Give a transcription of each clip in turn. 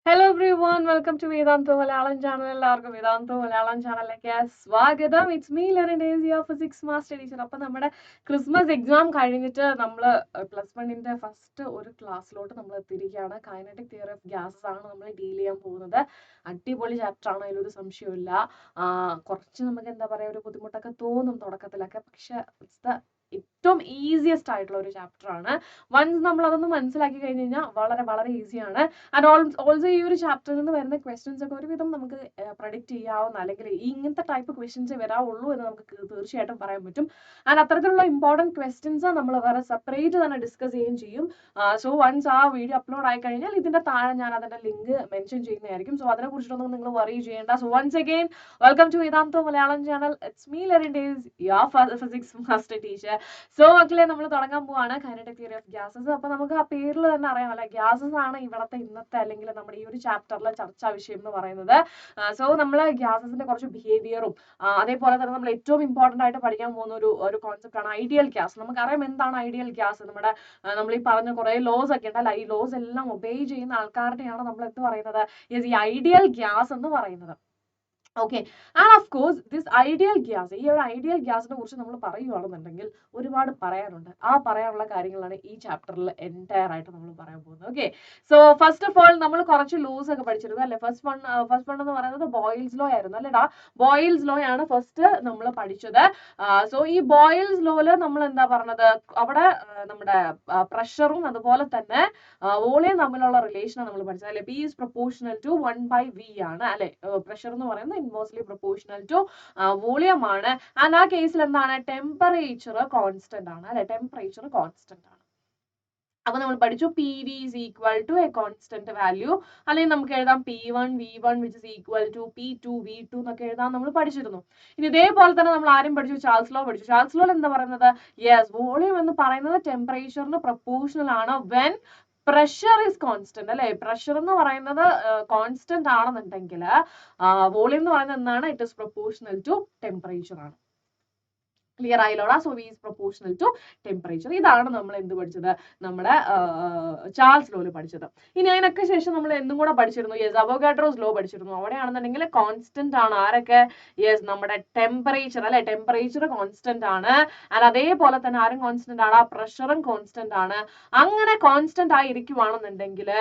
Hello everyone, welcome to Vedantu Malayalam channel. എല്ലാവർക്കും Vedantu Malayalam ചാനലിലേക്ക് സ്വാഗതം. It's me Lerin daisy of physics master teacher. അപ്പോൾ നമ്മുടെ Christmas exam കഴിഞ്ഞിട്ട് നമ്മൾ പ്ലസ് വണ്ണിന്റെ ഫസ്റ്റ് ഒരു ക്ലാസ്സിലോട്ട് നമ്മൾ എത്തിയിരിക്കുകയാണ്. കൈനറ്റിക് തിയറി ഓഫ് ഗ്യാസസ് ആണ് നമ്മൾ ഡീൽ ചെയ്യാൻ പോകുന്നത്. അടിപൊളി ചാപ്റ്റർ ആണ്, അതിലൊരു സംശയമില്ല. കുറച്ച് നമുക്ക് എന്താ പറയുക, ഒരു ബുദ്ധിമുട്ടൊക്കെ തോന്നും തുടക്കത്തിലൊക്കെ, പക്ഷെ ഇറ്റ്സ് ദ ഏറ്റവും ഈസിയസ്റ്റ് ആയിട്ടുള്ള ഒരു ചാപ്റ്റർ ആണ്. വൺസ് നമ്മൾ അതൊന്ന് മനസ്സിലാക്കി കഴിഞ്ഞ് കഴിഞ്ഞാൽ വളരെ വളരെ ഈസിയാണ്. ആൻഡ് ഓൾസോ ഈ ഒരു ചാപ്റ്ററിൽ നിന്ന് വരുന്ന ക്വസ്റ്റ്യൻസ് ഒക്കെ ഒരുവിധം നമുക്ക് പ്രഡിക്റ്റ് ചെയ്യാവുന്ന, അല്ലെങ്കിൽ ഇങ്ങനത്തെ ടൈപ്പ് ക്വസ്റ്റ്യൻസ് വരാവുള്ളൂ എന്ന് നമുക്ക് തീർച്ചയായിട്ടും പറയാൻ പറ്റും. ആൻഡ് അത്തരത്തിലുള്ള ഇമ്പോർട്ടൻറ്റ് ക്വസ്റ്റ്യൻസ് നമ്മൾ വേറെ സെപ്പറേറ്റ് തന്നെ ഡിസ്കസ് ചെയ്യുകയും ചെയ്യും. സോ വൺസ് ആ വീഡിയോ അപ്ലോഡ് ആയി കഴിഞ്ഞാൽ ഇതിന്റെ താഴെ ഞാൻ അതിന്റെ ലിങ്ക് മെൻഷൻ ചെയ്യുന്നതായിരിക്കും. സോ അതിനെ കുറിച്ചിട്ടൊന്നും നിങ്ങൾ വറി ചെയ്യേണ്ട. So once again welcome to Vedantu Malayalam channel. It's me Lerin Das your physics master teacher. So മക്കളെ, നമ്മൾ തുടങ്ങാൻ പോവാണ് കൈനറ്റിക് തിയറി ഓഫ് ഗ്യാസസ്. അപ്പൊ നമുക്ക് ആ പേരിൽ തന്നെ അറിയാം അല്ലെ, ഗ്യാസസ് ആണ് ഇവിടത്തെ ഇന്നത്തെ അല്ലെങ്കിൽ നമ്മുടെ ഈ ഒരു ചാപ്റ്ററിലെ ചർച്ചാ വിഷയം എന്ന് പറയുന്നത്. സോ നമ്മൾ ഗ്യാസസിന്റെ കുറച്ച് ബിഹേവിയറും അതേപോലെ തന്നെ നമ്മൾ ഏറ്റവും ഇമ്പോർട്ടന്റ് ആയിട്ട് പഠിക്കാൻ പോകുന്ന ഒരു കോൺസെപ്റ്റ് ആണ് ഐഡിയൽ ഗ്യാസ്. നമുക്കറിയാം എന്താണ് ഐഡിയൽ ഗ്യാസ്. നമ്മൾ ഈ പറഞ്ഞ കുറെ ലോസ് ഒക്കെ ഉണ്ടല്ലോ, ഈ ലോസ് എല്ലാം ഒബേ ചെയ്യുന്ന ആൾക്കാരുടെയാണ് നമ്മൾ എന്ത് പറയുന്നത്, ഈ ഐഡിയൽ ഗ്യാസ് എന്ന് പറയുന്നത്. Okay, and of course this ideal gas, ഈ ഒരു ഐഡിയൽ ഗ്യാസിനെ കുറിച്ച് നമ്മൾ പറയുകയാണെന്നുണ്ടെങ്കിൽ ഒരുപാട് പറയാനുണ്ട്. ആ പറയാനുള്ള കാര്യങ്ങളാണ് ഈ ചാപ്റ്ററിൽ എൻറ്റയർ ആയിട്ട് നമ്മൾ പറയാൻ പോകുന്നത്. Okay, so first of all നമ്മൾ കുറച്ച് ലോസ് ഒക്കെ പഠിച്ചിരുന്നു അല്ലെ. ഫസ്റ്റ് വൺ എന്ന് പറയുന്നത് ബോയിൽസ് ലോ ആയിരുന്നു അല്ലേടാ. ബോയിൽസ് ലോ ആണ് ഫസ്റ്റ് നമ്മൾ പഠിച്ചത്. സോ ഈ ബോയിൽസ് ലോയില് നമ്മൾ എന്താ പറഞ്ഞത്, അവിടെ നമ്മുടെ പ്രഷറും അതുപോലെ തന്നെ വോളിയം തമ്മിലുള്ള റിലേഷൻ നമ്മൾ പഠിച്ചത് അല്ലെ. P is proportional to 1/V ആണ് അല്ലെ. പ്രഷർ എന്ന് പറയുന്നത് ഇൻവേഴ്സ്ലി പ്രൊപ്പോർഷണൽ ടു വോളിയം ആണ്. ആൻഡ് ആ കേസിൽ എന്താണ്, ടെമ്പറേച്ചർ കോൺസ്റ്റന്റ് ആണ് അല്ലെ. ടെമ്പറേച്ചർ കോൺസ്റ്റന്റ് ആണ്. അപ്പൊ നമ്മൾ പഠിച്ചു PV is equal to a constant value, അല്ലെങ്കിൽ നമുക്ക് എഴുതാം P1 V1 which is equal to P2 V2 എന്നൊക്കെ എഴുതാൻ നമ്മൾ പഠിച്ചിരുന്നു. ഇനി ഇതേപോലെ തന്നെ നമ്മൾ ആരും പഠിച്ചു, ചാൾസ് ലോ പഠിച്ചു. ചാൾസ് ലോ എന്താ പറയുന്നത്, യെസ്, വോളിയം എന്ന് പറയുന്നത് ടെമ്പറേച്ചറിന് പ്രൊപ്പോർഷണൽ ആണ് വെൻ പ്രഷർ ഇസ് കോൺസ്റ്റന്റ് അല്ലെ. പ്രഷർ എന്ന് പറയുന്നത് കോൺസ്റ്റന്റ് ആണെന്നുണ്ടെങ്കിൽ വോളിയം എന്ന് പറയുന്നത് എന്താണ്, it is proportional to temperature ആണ്. ക്ലിയർ ആയില്ലോടാ. So V is proportional to temperature. ഇതാണ് നമ്മൾ എന്ത് പഠിച്ചത്, നമ്മുടെ ചാൾസ് ലോയിൽ പഠിച്ചത്. ഇനി അതിനൊക്കെ ശേഷം നമ്മൾ എന്തും കൂടെ പഠിച്ചിരുന്നു, യെസ്, അവോഗാഡ്രോസ് ലോ പഠിച്ചിരുന്നു. അവിടെയാണെന്നുണ്ടെങ്കിൽ കോൺസ്റ്റന്റ് ആണ് ആരൊക്കെ, യെസ്, നമ്മുടെ ടെമ്പറേച്ചർ അല്ലെ. ടെമ്പറേച്ചർ കോൺസ്റ്റന്റ് ആണ്. ആൻഡ് അതേപോലെ തന്നെ ആരും കോൺസ്റ്റന്റ് ആണ്, പ്രഷറും കോൺസ്റ്റന്റ് ആണ്. അങ്ങനെ കോൺസ്റ്റന്റ് ആയിരിക്കുവാണെന്നുണ്ടെങ്കിൽ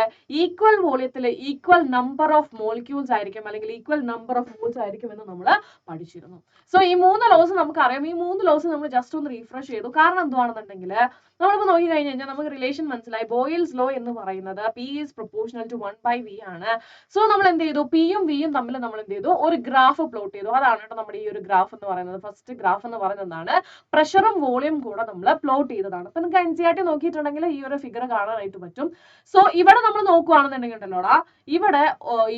ഈക്വൽ വോളിയത്തിൽ ഈക്വൽ നമ്പർ ഓഫ് മോളിക്യൂൾസ് ആയിരിക്കും, അല്ലെങ്കിൽ ഈക്വൽ നമ്പർ ഓഫ് മോൾസ് ആയിരിക്കും എന്ന് നമ്മൾ പഠിച്ചിരുന്നു. സോ ഈ 3 ലോസ് നമുക്കറിയാം. ഈ 3 ലോസ് നമ്മൾ ജസ്റ്റ് ഒന്ന് റീഫ്രഷ് ചെയ്തു. കാരണം എന്തുവാണെന്നുണ്ടെങ്കിൽ നമ്മളിപ്പോൾ നോക്കി കഴിഞ്ഞ് കഴിഞ്ഞാൽ നമുക്ക് റിലേഷൻ മനസ്സിലായി. ബോയിൽസ് ലോ എന്ന് പറയുന്നത് P is proportional to 1/V ആണ്. സോ നമ്മൾ എന്ത് ചെയ്തു, പിയും വിയും തമ്മിൽ നമ്മൾ എന്ത് ചെയ്തു, ഒരു ഗ്രാഫ് പ്ലോട്ട് ചെയ്തു. അതാണ് കേട്ടോ നമ്മുടെ ഈ ഒരു ഗ്രാഫ് എന്ന് പറയുന്നത്. ഫസ്റ്റ് ഗ്രാഫ് എന്ന് പറയുന്നതാണ് പ്രഷറും വോളിയം കൂടെ നമ്മൾ പ്ലോട്ട് ചെയ്തതാണ്. അപ്പൊ നിങ്ങൾക്ക് NCERT നോക്കിയിട്ടുണ്ടെങ്കിൽ ഈ ഒരു ഫിഗർ കാണാനായിട്ട് പറ്റും. സോ ഇവിടെ നമ്മൾ നോക്കുകയാണെന്നുണ്ടെങ്കിൽ ഉണ്ടല്ലോടാ, ഇവിടെ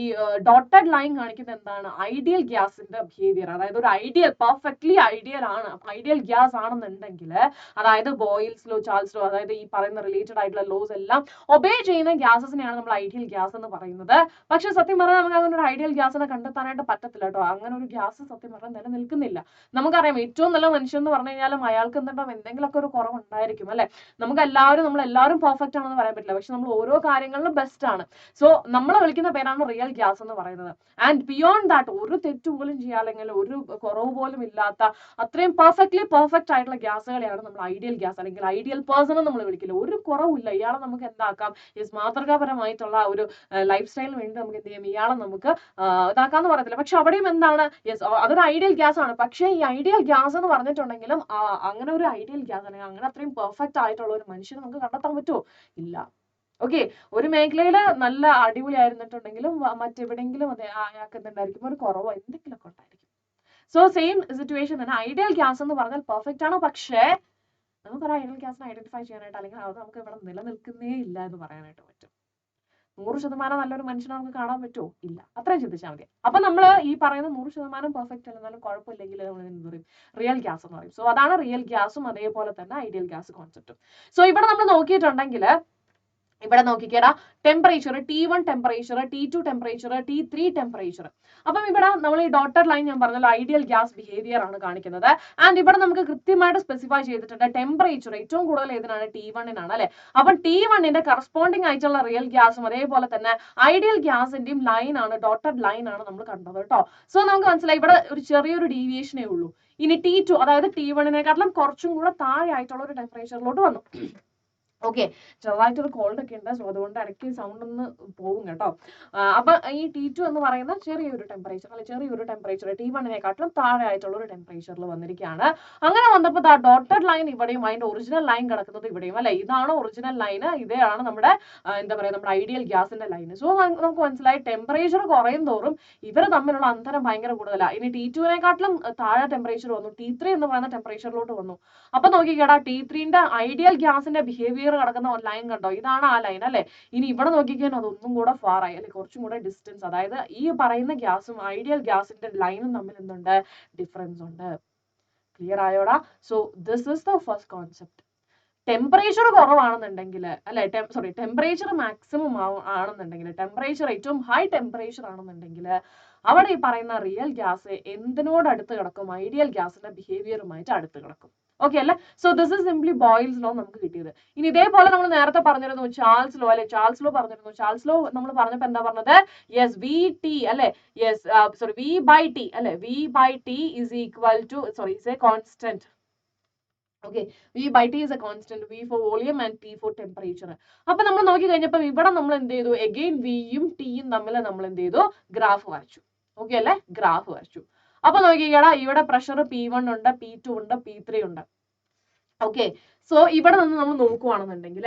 ഈ ഡോട്ടഡ് ലൈൻ കാണിക്കുന്നത് എന്താണ്, ഐഡിയൽ ഗ്യാസിന്റെ ബിഹേവിയർ. അതായത് ഒരു ഐഡിയൽ, പെർഫെക്റ്റ്ലി ഐഡിയൽ ആണ്, ഐഡിയൽ ഗ്യാസ് ആണെന്നുണ്ടെങ്കിൽ, അതായത് ബോയിൽസ് ലോ, ചാൾസ് ലോ, അതായത് ഈ പറയുന്ന റിലേറ്റഡ് ആയിട്ടുള്ള ലോസ് എല്ലാം ഒബേ ചെയ്യുന്ന ഗ്യാസസിനെയാണ് നമ്മൾ ഐഡിയൽ ഗ്യാസ് എന്ന് പറയുന്നത്. പക്ഷെ സത്യം പറഞ്ഞാൽ നമുക്ക് അങ്ങനെ ഒരു ഐഡിയൽ ഗ്യാസിനെ കണ്ടെത്താനായിട്ട് പറ്റത്തില്ല കേട്ടോ. അങ്ങനെ ഒരു ഗ്യാസ് സത്യം പറഞ്ഞാൽ നിലനിൽക്കുന്നില്ല. നമുക്കറിയാം ഏറ്റവും നല്ല മനുഷ്യൻ എന്ന് പറഞ്ഞു കഴിഞ്ഞാലും അയാൾക്ക് എന്തുണ്ടാവും, എന്തെങ്കിലുമൊക്കെ ഒരു കുറവുണ്ടായിരിക്കും അല്ലെ. നമ്മളെല്ലാവരും പെർഫെക്റ്റ് ആണെന്ന് പറയാൻ പറ്റില്ല, പക്ഷെ നമ്മൾ ഓരോ കാര്യങ്ങളിലും ബെസ്റ്റ് ആണ്. സോ നമ്മളെ വിളിക്കുന്ന പേരാണ് റിയൽ ഗ്യാസ് എന്ന് പറയുന്നത്. ആൻഡ് ബിയോണ്ട് ദാറ്റ് ഒരു തെറ്റ് പോലും ചെയ്യാൻ, അല്ലെങ്കിൽ ഒരു കുറവ് പോലും ഇല്ലാത്ത അത്രയും പെർഫെക്റ്റ് ആയിട്ടുള്ള ഗ്യാസുകളെയാണ് നമ്മൾ ഐഡിയൽ ഗ്യാസ് അല്ലെങ്കിൽ ഐഡിയൽ പേഴ്സൺ എന്ന് നമ്മൾ വിളിക്കില്ല. ഒരു കുറവില്ല, ഇയാളെ നമുക്ക് എന്താക്കാം, മാതൃകാപരമായിട്ടുള്ള ഒരു ലൈഫ് സ്റ്റൈലിന് വേണ്ടി നമുക്ക് എന്ത് ചെയ്യാം, ഇയാളെ നമുക്ക് ഇതാക്കാന്ന് പറയത്തില്ല. പക്ഷെ അവിടെയും എന്താണ്, യെസ്, അതൊരു ഐഡിയൽ ഗ്യാസ് ആണ്. പക്ഷേ ഈ ഐഡിയൽ ഗ്യാസ് എന്ന് പറഞ്ഞിട്ടുണ്ടെങ്കിലും അങ്ങനെ ഒരു ഐഡിയൽ ഗ്യാസ് അല്ലെങ്കിൽ അങ്ങനെ അത്രയും പെർഫെക്റ്റ് ആയിട്ടുള്ള ഒരു മനുഷ്യനെ നമുക്ക് കണ്ടെത്താൻ പറ്റുമോ, ഇല്ല. ഓക്കെ, ഒരു മേഖലയില് നല്ല അടിപൊളി ആയിരുന്നിട്ടുണ്ടെങ്കിലും മറ്റെവിടെയെങ്കിലും അയാൾക്ക് എന്തുണ്ടായിരിക്കും, ഒരു കുറവോ എന്തെങ്കിലുമൊക്കെ ഉണ്ടായിരിക്കും. സോ സെയിം സിറ്റുവേഷൻ തന്നെ, ഐഡിയൽ ഗ്യാസ് എന്ന് പറഞ്ഞാൽ പെർഫെക്റ്റ് ആണ്, പക്ഷേ നമുക്കൊരു ഐഡിയൽ ഗ്യാസിനെ ഐഡന്റിഫൈ ചെയ്യാനായിട്ട്, അല്ലെങ്കിൽ അത് നമുക്ക് ഇവിടെ നിലനിൽക്കുന്നേ ഇല്ല എന്ന് പറയാനായിട്ട് പറ്റും. 100% നല്ലൊരു മനുഷ്യനെ നമുക്ക് കാണാൻ പറ്റുമോ, ഇല്ല. അത്രയും ചിന്തിച്ചാൽ മതി. അപ്പൊ നമ്മൾ ഈ പറയുന്ന 100% പെർഫെക്റ്റ് അല്ലെന്നാലും കുഴപ്പമില്ലെങ്കിൽ നമ്മൾ എന്ത് പറയും, റിയൽ ഗ്യാസ് എന്ന് പറയും. സോ അതാണ് റിയൽ ഗ്യാസും അതേപോലെ തന്നെ ഐഡിയൽ ഗ്യാസ് കോൺസെപ്റ്റും. സോ ഇവിടെ നമ്മൾ നോക്കിയിട്ടുണ്ടെങ്കിൽ ഇവിടെ നോക്കിക്കേടാ temperature T1 temperature, T2 temperature, T3 temperature. അപ്പം ഇവിടെ നമ്മൾ ഈ ഡോട്ടഡ് ലൈൻ ഞാൻ പറഞ്ഞല്ലോ ഐഡിയൽ ഗ്യാസ് ബിഹേവിയർ ആണ് കാണിക്കുന്നത്. ആൻഡ് ഇവിടെ നമുക്ക് കൃത്യമായിട്ട് സ്പെസിഫൈ ചെയ്തിട്ടുണ്ട് ടെമ്പറേച്ചർ ഏറ്റവും കൂടുതൽ ഏതിനാണ് T1-നാണ് അല്ലെ. അപ്പം T1-ന്റെ കറസ്പോണ്ടിങ് ആയിട്ടുള്ള റിയൽ ഗ്യാസും അതേപോലെ തന്നെ ഐഡിയൽ ഗ്യാസിന്റെയും ലൈൻ ആണ് ഡോട്ടഡ് ലൈൻ ആണ് നമ്മൾ കണ്ടത് കേട്ടോ. സോ നമുക്ക് മനസ്സിലായി ഇവിടെ ഒരു ചെറിയൊരു ഡീവിയേഷനേ ഉള്ളൂ. ഇനി T2 അതായത് T1-നെക്കാട്ടിലും കുറച്ചും കൂടെ താഴെ ആയിട്ടുള്ള ഒരു ടെമ്പറേച്ചറിലോട്ട് വന്നു. ഓക്കെ, ചെറുതായിട്ടൊരു കോൾഡ് ഒക്കെ ഉണ്ട്. സോ അതുകൊണ്ട് ഇടയ്ക്ക് സൗണ്ട് ഒന്ന് പോകും കേട്ടോ. അപ്പൊ ഈ T2 എന്ന് പറയുന്ന ചെറിയൊരു ടെമ്പറേച്ചർ അല്ലെ ചെറിയൊരു ടെമ്പറേച്ചർ T1-നെക്കാട്ടിലും താഴെ ആയിട്ടുള്ള ഒരു ടെമ്പറേച്ചറിൽ വന്നിരിക്കുകയാണ്. അങ്ങനെ വന്നപ്പോൾ ഡോട്ടഡ് ലൈൻ ഇവിടെയും അതിന്റെ ഒറിജിനൽ ലൈൻ കിടക്കുന്നത് ഇവിടെയും അല്ലെ. ഇതാണ് ഒറിജിനൽ ലൈൻ, ഇതാണ് നമ്മുടെ എന്താ പറയുക നമ്മുടെ ഐഡിയൽ ഗ്യാസിന്റെ ലൈൻ. സോ നമുക്ക് മനസ്സിലായി ടെമ്പറേച്ചർ കുറയും തോറും ഇവർ തമ്മിലുള്ള അന്തരം ഭയങ്കര കൂടുതലാണ്. ഇനി T2-നെക്കാട്ടിലും താഴെ ടെമ്പറേച്ചർ വന്നു, T3 എന്ന് പറയുന്ന ടെമ്പറേച്ചറിലോട്ട് വന്നു. അപ്പൊ നോക്കിക്കേടാ T3-ന്റെ ഐഡിയൽ ഗ്യാസിന്റെ ബിഹേവിയർ കിടക്കുന്ന ലൈൻ കണ്ടോ, ഇതാണ് ആ ലൈൻ അല്ലെ. ഇനി ഇവിടെ നോക്കിക്കാൻ അതൊന്നും കൂടെ ഫാർ ആയി അല്ലെ, കുറച്ചും കൂടെ ഡിസ്റ്റൻസ്. അതായത് ഈ പറയുന്ന ഗ്യാസും ഐഡിയൽ ഗ്യാസിന്റെ ലൈനും തമ്മിൽ എന്തുണ്ട്, ഡിഫറൻസ് ഉണ്ട്. ക്ലിയർ ആയോടാ? So this is the first concept. Temperature കുറവാണെന്നുണ്ടെങ്കിൽ അല്ലെ ടെമ്പറേച്ചർ മാക്സിമം ആണെന്നുണ്ടെങ്കിൽ, ടെമ്പറേച്ചർ ഏറ്റവും ഹൈ ടെമ്പറേച്ചർ ആണെന്നുണ്ടെങ്കിൽ അവിടെ ഈ പറയുന്ന റിയൽ ഗ്യാസ് എന്തിനോട് അടുത്ത് കിടക്കും, ഐഡിയൽ ഗ്യാസിന്റെ ബിഹേവിയറുമായിട്ട് അടുത്ത് കിടക്കും. ഓക്കെ അല്ലെ. So this is simply Boyle's law നമുക്ക് കിട്ടിയത്. ഇനി ഇതേപോലെ നമ്മൾ നേരത്തെ പറഞ്ഞിരുന്നു ചാൾസ് ലോ അല്ലെ, ചാൾസ് ലോ പറഞ്ഞിരുന്നു. ചാൾസ് ലോ നമ്മൾ പറഞ്ഞപ്പോൾ എന്താ പറഞ്ഞത്, യെസ് വി ടി അല്ലെ, yes sorry V by T അല്ലെ, V by T is equal to sorry is a constant. Okay, V by T is a constant, V for volume and T for temperature. അപ്പൊ നമ്മൾ നോക്കി കഴിഞ്ഞപ്പോൾ ഇവിടെ നമ്മൾ എന്ത് ചെയ്തു, അഗെയിൻ വിയും ടിയും തമ്മിൽ നമ്മൾ എന്ത് ചെയ്തു, ഗ്രാഫ് വരച്ചു. ഓക്കെ അല്ലെ, ഗ്രാഫ് വരച്ചു. അപ്പൊ നോക്കിക്കേടാ ഇവിടെ പ്രഷർ P1 ഉണ്ട്, P2 ഉണ്ട്, P3 ഉണ്ട്. ഓക്കെ, സോ ഇവിടെ നിന്ന് നമ്മൾ നോക്കുവാണെന്നുണ്ടെങ്കിൽ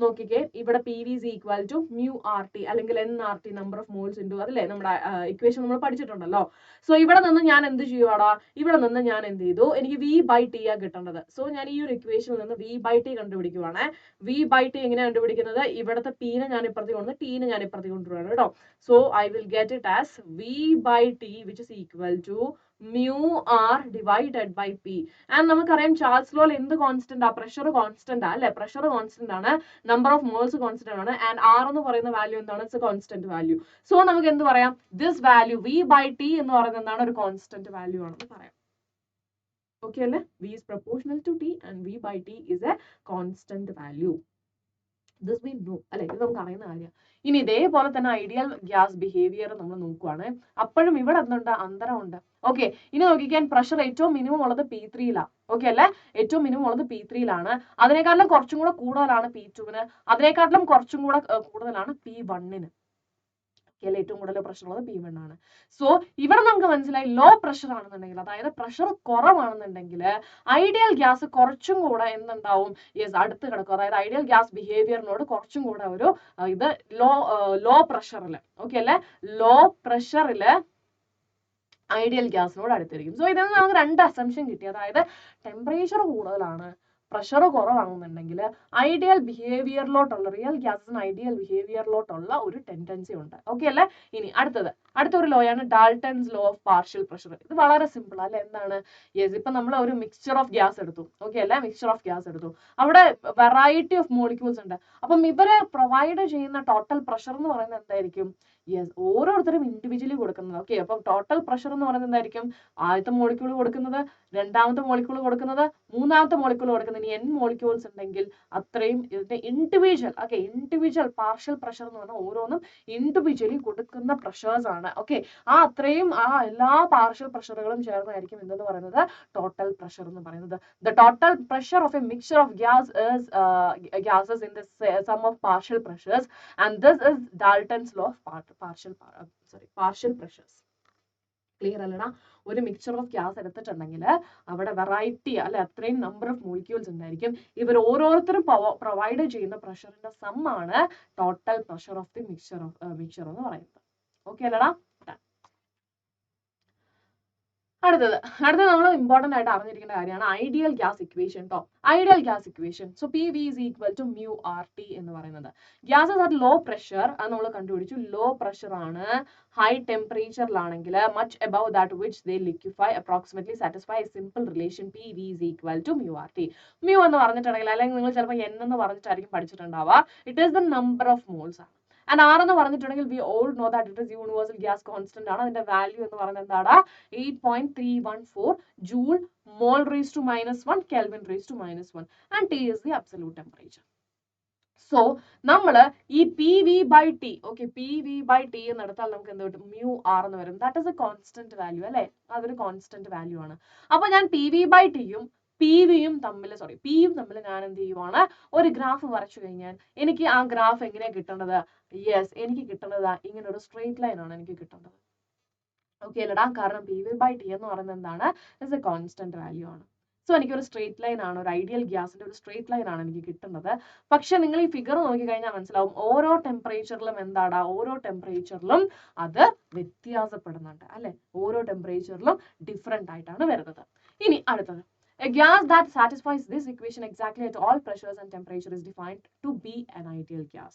നോക്കിക്കേ, ഇവിടെ P V is equal to mu RT അല്ലെങ്കിൽ nRT number of moles into അതല്ലേ നമ്മുടെ ഇക്വേഷൻ നമ്മൾ പഠിച്ചിട്ടുണ്ടല്ലോ. സോ ഇവിടെ നിന്ന് ഞാൻ എന്ത് ചെയ്യുവാടാ, ഇവിടെ നിന്ന് ഞാൻ എന്ത് ചെയ്തു, എനിക്ക് V by T ആ കിട്ടേണ്ടത്. സോ ഞാൻ ഈ ഒരു ഇക്വേഷനിൽ നിന്ന് V by T കണ്ടുപിടിക്കുവാണ്. V by T എങ്ങനെയാണ് കണ്ടുപിടിക്കുന്നത്, ഇവിടുത്തെ P നെ ഞാൻ ഇപ്പുറത്തേക്ക് കൊണ്ടുവന്ന് T നെ ഞാൻ ഇപ്പുറത്തേക്ക് കൊണ്ടുവരുവാണ് കേട്ടോ. So I will get it as V by T which is equal to mu R divided by P. And നമുക്കറിയാം ചാൾസ് ലോയിൽ എന്ത് കോൺസ്റ്റന്റ് ആ, പ്രഷർ കോൺസ്റ്റന്റ് അല്ലെ, പ്രഷർ കോൺസ്റ്റന്റ് ആണ്, നമ്പർ ഓഫ് മോൾസ് കോൺസ്റ്റന്റ് ആണ്, ആൻഡ് ആർ എന്ന് പറയുന്ന value എന്താണ്, it's A constant value. So നമുക്ക് എന്ത് പറയാം, this value V by T എന്ന് പറയുന്നത് എന്താണ്, ഒരു കോൺസ്റ്റന്റ് വാല്യൂ ആണെന്ന് പറയാം. ഓക്കെ അല്ലെ, V is proportional to T and V by T is a constant value. This we know അല്ലെ, ഇത് നമുക്ക് അറിയുന്ന കാര്യമാണ്. ഇനി ഇതേപോലെ തന്നെ ഐഡിയൽ ഗ്യാസ് ബിഹേവിയർ നമ്മൾ നോക്കുവാണ്. അപ്പോഴും ഇവിടെ എന്തുണ്ട്, അന്തരമുണ്ട്. ഓക്കെ, ഇനി നോക്കിക്കാൻ പ്രഷർ ഏറ്റവും മിനിമം ഉള്ളത് P3-ലാണ്. ഓക്കെ അല്ലെ, ഏറ്റവും മിനിമം ഉള്ളത് P3-ലാണ്. അതിനേക്കാളും കുറച്ചും കൂടെ കൂടുതലാണ് P2-ന്, അതിനേക്കാട്ടിലും കുറച്ചും കൂടെ കൂടുതലാണ് P1-ന്. ഏറ്റവും കൂടുതൽ പ്രഷർ ഉള്ളത് P1 ആണ്. സോ ഇവിടെ നമുക്ക് മനസ്സിലായി ലോ പ്രഷർ ആണെന്നുണ്ടെങ്കിൽ, അതായത് പ്രഷർ കുറവാണെന്നുണ്ടെങ്കിൽ ഐഡിയൽ ഗ്യാസ് കുറച്ചും കൂടെ എന്തുണ്ടാവും, യെസ് അടുത്ത് കിടക്കും. അതായത് ഐഡിയൽ ഗ്യാസ് ബിഹേവിയറിനോട് കുറച്ചും കൂടെ ഒരു ഇത് ലോ പ്രഷറിൽ, ഓക്കെ അല്ലെ, ലോ പ്രഷറിൽ ഐഡിയൽ ഗ്യാസിനോട് അടുത്തിരിക്കും. സോ ഇതിൽ നിന്ന് നമുക്ക് രണ്ട് അസംഷൻ കിട്ടി. അതായത് ടെമ്പറേച്ചർ കൂടുതലാണ്, പ്രഷർ കുറവാണെന്നുണ്ടെങ്കിൽ ഐഡിയൽ ബിഹേവിയറിലോട്ടുള്ള റിയൽ ഗ്യാസിന് ഐഡിയൽ ബിഹേവിയറിലോട്ടുള്ള ഒരു ടെൻഡൻസി ഉണ്ട്. ഓക്കെ അല്ലെ. ഇനി അടുത്തൊരു ലോ ആണ് Dalton's law of partial pressure. ഇത് വളരെ സിമ്പിൾ അല്ലെ. എന്താണ്, യെസ് ഇപ്പൊ നമ്മൾ ഒരു മിക്സ്ചർ ഓഫ് ഗ്യാസ് എടുത്തു. ഓക്കെ അല്ലെ, മിക്സ്ചർ ഓഫ് ഗ്യാസ് എടുത്തു, അവിടെ വെറൈറ്റി ഓഫ് മോളിക്യൂൾസ് ഉണ്ട്. അപ്പം ഇവരെ പ്രൊവൈഡ് ചെയ്യുന്ന ടോട്ടൽ പ്രഷർ എന്ന് പറയുന്നത് എന്തായിരിക്കും, യെസ് ഓരോരുത്തരും ഇൻഡിവിജ്വലി കൊടുക്കുന്നത്. ഓക്കെ, അപ്പം ടോട്ടൽ പ്രഷർ എന്ന് പറയുന്നത് എന്തായിരിക്കും, ആദ്യത്തെ മോളിക്യൂൾ കൊടുക്കുന്നത്, രണ്ടാമത്തെ മോളിക്യൂൾ കൊടുക്കുന്നത്, മൂന്നാമത്തെ മോളിക്യൂൾ കൊടുക്കുന്നത്. ഇനി n മോളിക്യൂൾസ് ഉണ്ടെങ്കിൽ അത്രയും ഇതിന്റെ ഇൻഡിവിജ്വൽ പാർഷ്യൽ പ്രഷർ എന്ന് പറഞ്ഞാൽ ഓരോന്നും ഇൻഡിവിജ്വലി കൊടുക്കുന്ന പ്രഷേഴ്സ് ആണ്. ഓക്കെ, അത്രയും എല്ലാ പാർഷ്യൽ പ്രഷറുകളും ചേർന്നായിരിക്കും എന്തെന്ന് പറയുന്നത് ടോട്ടൽ പ്രഷർ എന്ന് പറയുന്നത്. The total pressure of A mixture of gases in the sum of partial pressures, and this is Dalton's law of partial pressures. Clear അല്ലടാ. ഒരു മിക്സ്ചർ ഓഫ് ഗ്യാസ് എടുത്തിട്ടുണ്ടെങ്കിൽ അവിടെ വെറൈറ്റി അല്ലെ അത്രയും നമ്പർ ഓഫ് മോളിക്യൂൾസ് ഉണ്ടായിരിക്കും. ഇവർ ഓരോരുത്തരും പ്രൊവൈഡ് ചെയ്യുന്ന പ്രഷറിന്റെ സം ആണ് total pressure of the mixture എന്ന് പറയുന്നത്. ഓക്കെ അല്ലടാ. അടുത്തത് നമ്മൾ ഇമ്പോർട്ടന്റ് ആയിട്ട് അറിഞ്ഞിരിക്കേണ്ട കാര്യമാണ് ഐഡിയൽ ഗ്യാസ് ഇക്വേഷൻ കേട്ടോ. Ideal gas equation, so P V is equal to mu R T എന്ന് പറയുന്നത്. ഗ്യാസസ് അറ്റ് ലോ പ്രഷർ, അത് നമ്മൾ കണ്ടുപിടിച്ചു. ലോ പ്രഷർ ആണ്. ഹൈ ടെമ്പറേച്ചറിലാണെങ്കിൽ much above that which they liquefy approximately satisfy simple relation P V is equal to mu R T. Mu എന്ന് പറഞ്ഞിട്ടുണ്ടെങ്കിൽ, അല്ലെങ്കിൽ നിങ്ങൾ ചിലപ്പോൾ എൻ എന്ന് പറഞ്ഞിട്ടായിരിക്കും പഠിച്ചിട്ടുണ്ടാവുക. It is the number of moles ആണ്. ആൻഡ് ആർ എന്ന് പറഞ്ഞിട്ടുണ്ടെങ്കിൽ we all know that it is universal gas constant ആണ്. അതിന്റെ വാല്യൂ എന്ന് പറയുന്നത് എന്താണ്? 8.314 joule mole raise to -1 kelvin raise to -1 and T is the absolute temperature. So നമ്മൾ ഈ P V by T, okay, P V by T എന്ന് എടുത്താൽ നമുക്ക് എന്ത് കിട്ടും? മ്യൂ ആർ എന്ന് വരും. That is a constant value അല്ലെ? അതൊരു കോൺസ്റ്റന്റ് വാല്യൂ ആണ്. അപ്പൊ ഞാൻ പി വി ബൈ ടിയും പിയും തമ്മിൽ ഞാൻ എന്ത് ചെയ്യുവാണ്? ഒരു ഗ്രാഫ് വരച്ചു കഴിഞ്ഞാൽ എനിക്ക് ആ ഗ്രാഫ് എങ്ങനെയാണ് കിട്ടേണ്ടത്? യെസ്, എനിക്ക് കിട്ടുന്നത് ഇങ്ങനെ ഒരു സ്ട്രെയിറ്റ് ലൈൻ ആണ് എനിക്ക് കിട്ടേണ്ടത്. ഓക്കെ അല്ലടാ? കാരണം പി വി ബൈ ടി എന്ന് പറയുന്നത് എന്താണ്? ഇറ്റ്സ് എ കോൺസ്റ്റന്റ് വാല്യൂ ആണ്. സോ എനിക്കൊരു സ്ട്രെയിറ്റ് ലൈൻ ആണ്, ഒരു ഐഡിയൽ ഗ്യാസിന്റെ ഒരു സ്ട്രെയിറ്റ് ലൈൻ ആണ് എനിക്ക് കിട്ടുന്നത്. പക്ഷെ നിങ്ങൾ ഈ ഫിഗർ നോക്കി കഴിഞ്ഞാൽ മനസ്സിലാവും ഓരോ ടെമ്പറേച്ചറിലും എന്താടാ? ഓരോ ടെമ്പറേച്ചറിലും അത് വ്യത്യാസപ്പെടുന്നുണ്ട് അല്ലെ? ഓരോ ടെമ്പറേച്ചറിലും ഡിഫറെന്റ് ആയിട്ടാണ് വരുന്നത്. ഇനി അടുത്തത്, a gas that satisfies this equation exactly at all pressures and temperature is defined to be an ideal gas.